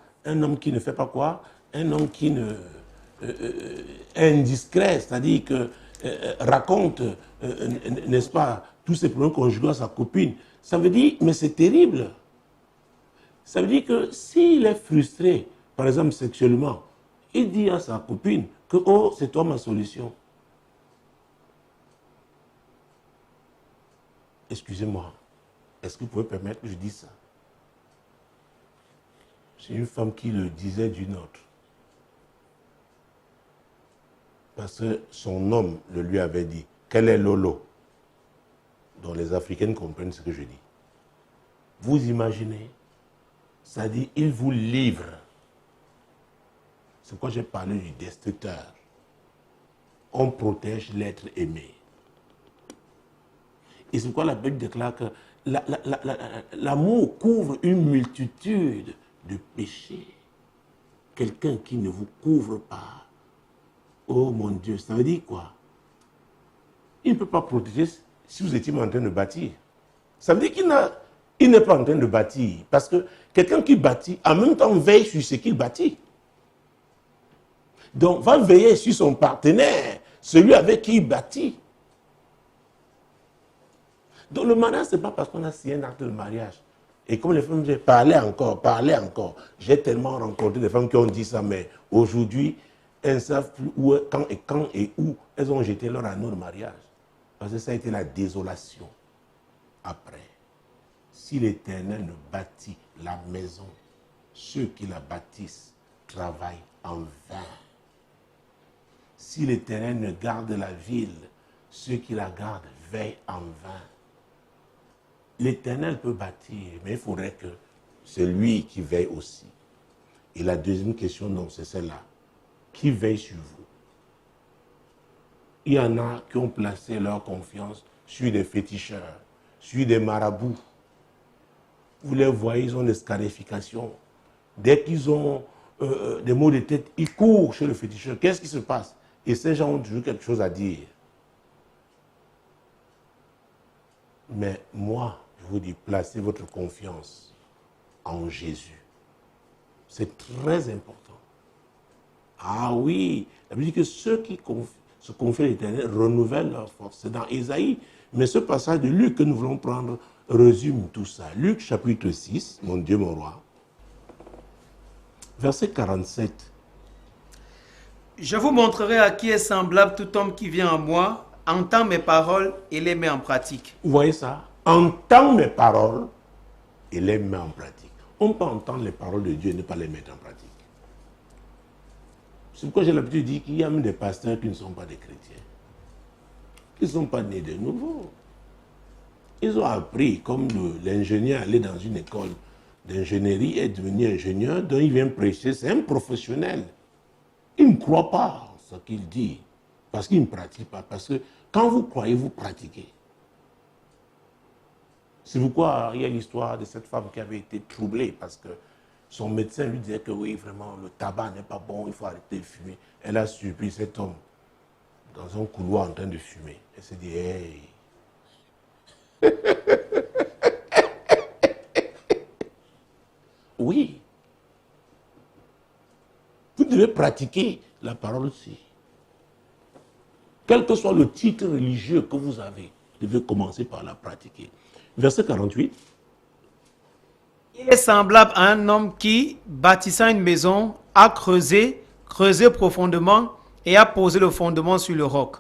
qui ne fait pas quoi? Un homme qui ne est indiscret, c'est-à-dire que raconte, n'est-ce pas, tous ses problèmes conjugaux à sa copine. Ça veut dire, mais c'est terrible. Ça veut dire que s'il est frustré, par exemple sexuellement, il dit à sa copine que « Oh, c'est toi ma solution ». Excusez-moi, est-ce que vous pouvez permettre que je dise ça? C'est une femme qui le disait d'une autre. Parce que son homme le lui avait dit. Quel est Lolo? Donc les Africaines comprennent ce que je dis. Vous imaginez? Ça dit, il vous livre. C'est pourquoi j'ai parlé du destructeur. On protège l'être aimé. Et c'est pourquoi la Bible déclare que l'amour couvre une multitude de péchés. Quelqu'un qui ne vous couvre pas. Oh mon Dieu, ça veut dire quoi? Il ne peut pas protéger si vous étiez en train de bâtir. Ça veut dire qu'il n'est pas en train de bâtir. Parce que quelqu'un qui bâtit, en même temps, veille sur ce qu'il bâtit. Donc, va veiller sur son partenaire, celui avec qui il bâtit. Donc, le mariage, ce n'est pas parce qu'on a signé un acte de mariage. Et comme les femmes disent, parlez encore. J'ai tellement rencontré des femmes qui ont dit ça, mais aujourd'hui, elles ne savent plus quand et où elles ont jeté leur anneau de mariage. Parce que ça a été la désolation. Après, si l'Éternel ne bâtit la maison, ceux qui la bâtissent travaillent en vain. Si l'Éternel ne garde la ville, ceux qui la gardent veillent en vain. L'Éternel peut bâtir, mais il faudrait que c'est lui qui veille aussi. Et la deuxième question, non, c'est celle-là. Qui veille sur vous? Il y en a qui ont placé leur confiance sur des féticheurs, sur des marabouts. Vous les voyez, ils ont des scarifications. Dès qu'ils ont des maux de tête, ils courent chez le féticheur. Qu'est-ce qui se passe? Et ces gens ont toujours quelque chose à dire. Mais moi, je vous dis, placez votre confiance en Jésus. C'est très important. Ah oui, ça veut dire que ceux qui se confient à l'Éternel renouvellent leur force. C'est dans Ésaïe. Mais ce passage de Luc que nous voulons prendre résume tout ça. Luc chapitre 6, mon Dieu, mon roi. Verset 47. Je vous montrerai à qui est semblable tout homme qui vient à moi, entend mes paroles et les met en pratique. Vous voyez ça? Entend mes paroles et les met en pratique. On peut entendre les paroles de Dieu et ne pas les mettre en pratique. C'est pourquoi j'ai l'habitude de dire qu'il y a même des pasteurs qui ne sont pas des chrétiens. Qui ne sont pas nés de nouveau. Ils ont appris, comme l'ingénieur allait dans une école d'ingénierie et est devenu ingénieur, dont il vient prêcher, c'est un professionnel. Il ne croit pas ce qu'il dit, parce qu'il ne pratique pas. Parce que quand vous croyez, vous pratiquez. C'est pourquoi il y a l'histoire de cette femme qui avait été troublée, parce que son médecin lui disait que oui, vraiment, le tabac n'est pas bon, il faut arrêter de fumer. Elle a surpris cet homme dans un couloir en train de fumer. Elle s'est dit, hey. Oui. Vous devez pratiquer la parole aussi. Quel que soit le titre religieux que vous avez, vous devez commencer par la pratiquer. Verset 48. Il est semblable à un homme qui, bâtissant une maison, a creusé profondément et a posé le fondement sur le roc.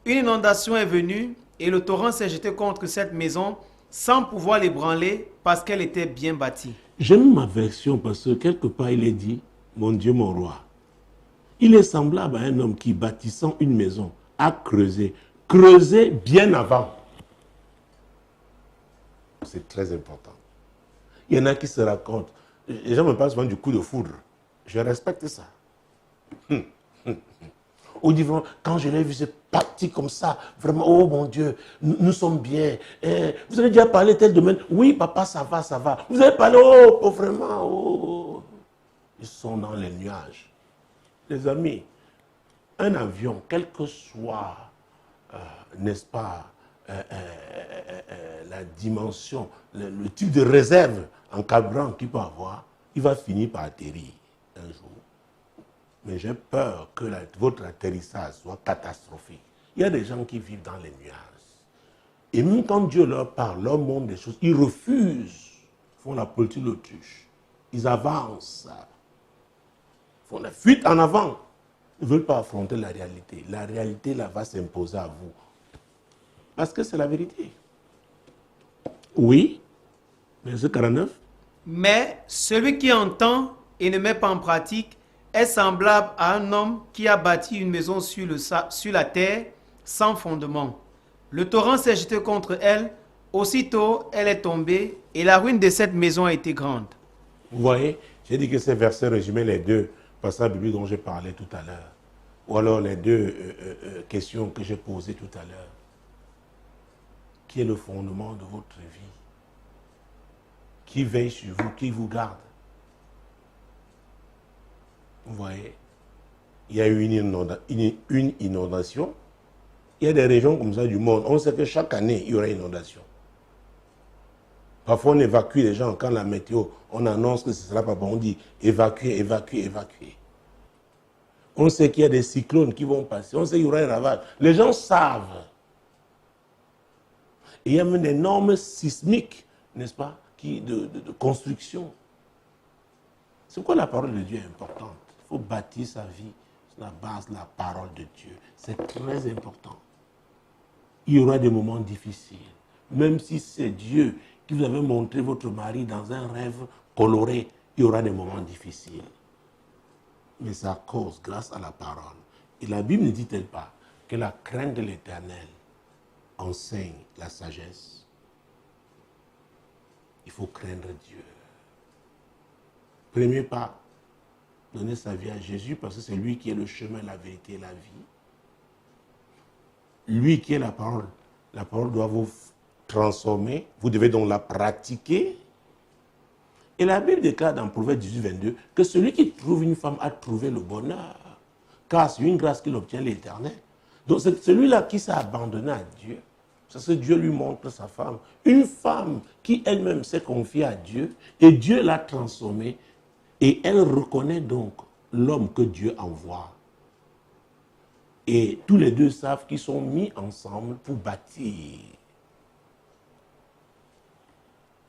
Une inondation est venue et le torrent s'est jeté contre cette maison sans pouvoir l'ébranler parce qu'elle était bien bâtie. J'aime ma version parce que quelque part il est dit, mon Dieu, mon roi. Il est semblable à un homme qui, bâtissant une maison, a creusé bien avant. C'est très important. Il y en a qui se racontent. Les gens me parlent souvent du coup de foudre. Je respecte ça. Ou dit vraiment, quand je l'ai vu, c'est parti comme ça. Vraiment, oh mon Dieu, nous sommes bien. Vous avez déjà parlé tel domaine? Oui, papa, ça va, ça va. Vous avez parlé, oh, vraiment, oh. Ils sont dans les nuages. Les amis, un avion, quel que soit, n'est-ce pas, la dimension, le type de réserve en carburant qu'il peut avoir, il va finir par atterrir un jour. Mais j'ai peur que votre atterrissage soit catastrophique. Il y a des gens qui vivent dans les nuages. Et même quand Dieu leur parle, leur montre des choses, ils refusent, font la politique de l'autruche. Ils avancent, font la fuite en avant. Ils ne veulent pas affronter la réalité. La réalité, là, va s'imposer à vous. Parce que c'est la vérité. Oui, verset 49. Mais celui qui entend et ne met pas en pratique est semblable à un homme qui a bâti une maison sur la terre sans fondement. Le torrent s'est jeté contre elle, aussitôt elle est tombée et la ruine de cette maison a été grande. Vous voyez, j'ai dit que ces versets résumaient les deux passages bibliques dont j'ai parlé tout à l'heure. Ou alors les deux questions que j'ai posées tout à l'heure. Qui est le fondement de votre vie? Qui veille sur vous? Qui vous garde? Vous voyez, il y a eu une inondation. Il y a des régions comme ça du monde. On sait que chaque année, il y aura une inondation. Parfois, on évacue les gens. Quand la météo, on annonce que ce sera pas bon, on dit évacuer, évacuer, évacuer. On sait qu'il y a des cyclones qui vont passer. On sait qu'il y aura un ravage. Les gens savent. Et il y a même des normes sismiques, n'est-ce pas, de construction. C'est pourquoi la parole de Dieu est importante. Il faut bâtir sa vie sur la base de la parole de Dieu. C'est très important. Il y aura des moments difficiles. Même si c'est Dieu qui vous avait montré votre mari dans un rêve coloré, il y aura des moments difficiles. Mais c'est à cause, grâce à la parole. Et la Bible ne dit-elle pas que la crainte de l'Éternel enseigne la sagesse? Il faut craindre Dieu. Premier pas, donner sa vie à Jésus parce que c'est lui qui est le chemin, la vérité et la vie. Lui qui est la parole. La parole doit vous transformer. Vous devez donc la pratiquer. Et la Bible déclare dans Proverbe 18, 22 que celui qui trouve une femme a trouvé le bonheur. Car c'est une grâce qu'il obtient l'Éternel. Donc c'est celui-là qui s'est abandonné à Dieu. Parce que Dieu lui montre sa femme. Une femme qui elle-même s'est confiée à Dieu. Et Dieu l'a transformée. Et elle reconnaît donc l'homme que Dieu envoie. Et tous les deux savent qu'ils sont mis ensemble pour bâtir.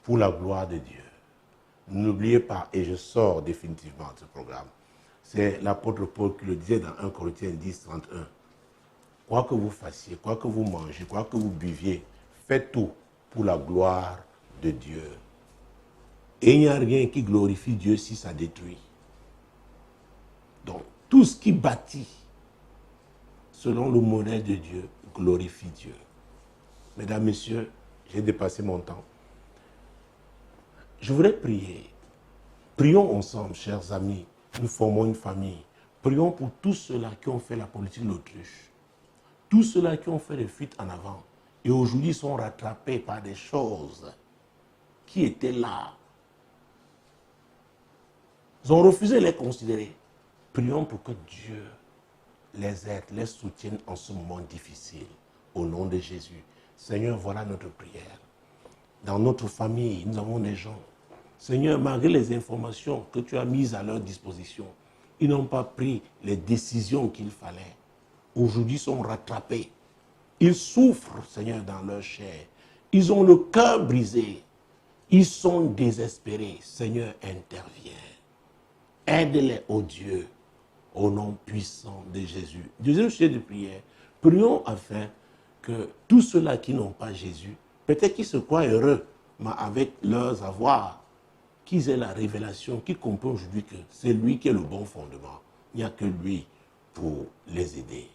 Pour la gloire de Dieu. N'oubliez pas, et je sors définitivement de ce programme, c'est l'apôtre Paul qui le disait dans 1 Corinthiens 10, 31. Quoi que vous fassiez, quoi que vous mangez, quoi que vous buviez, faites tout pour la gloire de Dieu. Et il n'y a rien qui glorifie Dieu si ça détruit. Donc, tout ce qui bâtit, selon le modèle de Dieu, glorifie Dieu. Mesdames, Messieurs, j'ai dépassé mon temps. Je voudrais prier. Prions ensemble, chers amis. Nous formons une famille. Prions pour tous ceux-là qui ont fait la politique de l'autruche. Tous ceux-là qui ont fait des fuites en avant. Et aujourd'hui sont rattrapés par des choses qui étaient là. Ils ont refusé de les considérer. Prions pour que Dieu les aide, les soutienne en ce moment difficile. Au nom de Jésus. Seigneur, voilà notre prière. Dans notre famille, nous avons des gens. Seigneur, malgré les informations que tu as mises à leur disposition, ils n'ont pas pris les décisions qu'il fallait. Aujourd'hui, ils sont rattrapés. Ils souffrent, Seigneur, dans leur chair. Ils ont le cœur brisé. Ils sont désespérés. Seigneur, interviens. Aide-les, ô Dieu, au nom puissant de Jésus. Deuxième sujet de prière, prions afin que tous ceux-là qui n'ont pas Jésus, peut-être qu'ils se croient heureux, mais avec leurs avoirs, qu'ils aient la révélation, qu'ils comprennent aujourd'hui que c'est lui qui est le bon fondement. Il n'y a que lui pour les aider.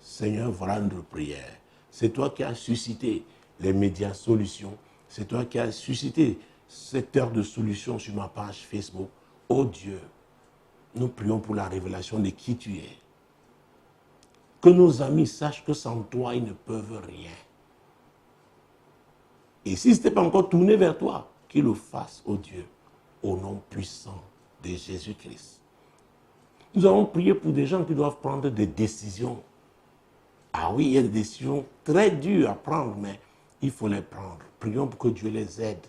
Seigneur, voilà notre prière. C'est toi qui as suscité les médias solutions. C'est toi qui as suscité cette heure de solution sur ma page Facebook. Oh Dieu, nous prions pour la révélation de qui tu es. Que nos amis sachent que sans toi, ils ne peuvent rien. Et si ce n'était pas encore tourné vers toi, qu'ils le fassent, oh Dieu, au nom puissant de Jésus-Christ. Nous avons prié pour des gens qui doivent prendre des décisions. Ah oui, il y a des décisions très dures à prendre, mais il faut les prendre. Prions pour que Dieu les aide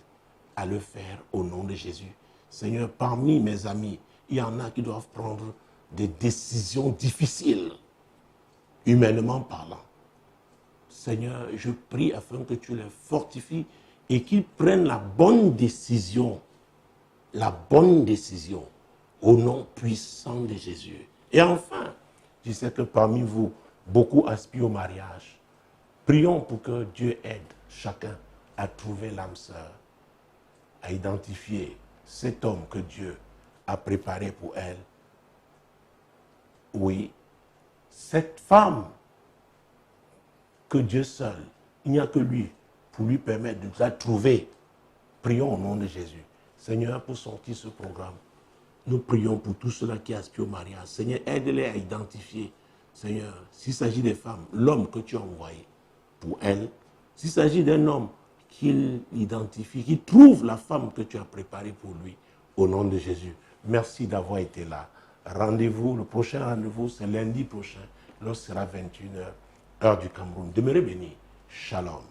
à le faire au nom de Jésus. Seigneur, parmi mes amis, il y en a qui doivent prendre des décisions difficiles, humainement parlant. Seigneur, je prie afin que tu les fortifies et qu'ils prennent la bonne décision au nom puissant de Jésus. Et enfin, je sais que parmi vous, beaucoup aspirent au mariage. Prions pour que Dieu aide chacun à trouver l'âme sœur, à identifier cet homme que Dieu a préparé pour elle. Oui, cette femme que Dieu seul, il n'y a que lui pour lui permettre de la trouver. Prions au nom de Jésus. Seigneur, pour sortir ce programme, nous prions pour tous ceux-là qui aspirent au mariage. Seigneur, aide-les à identifier. Seigneur, s'il s'agit des femmes, l'homme que tu as envoyé pour elles. S'il s'agit d'un homme, qu'il identifie, qu'il trouve la femme que tu as préparée pour lui. Au nom de Jésus. Merci d'avoir été là. Rendez-vous, le prochain rendez-vous, c'est lundi prochain, lorsque ce sera 21h, heure du Cameroun. Demeurez bénis. Shalom.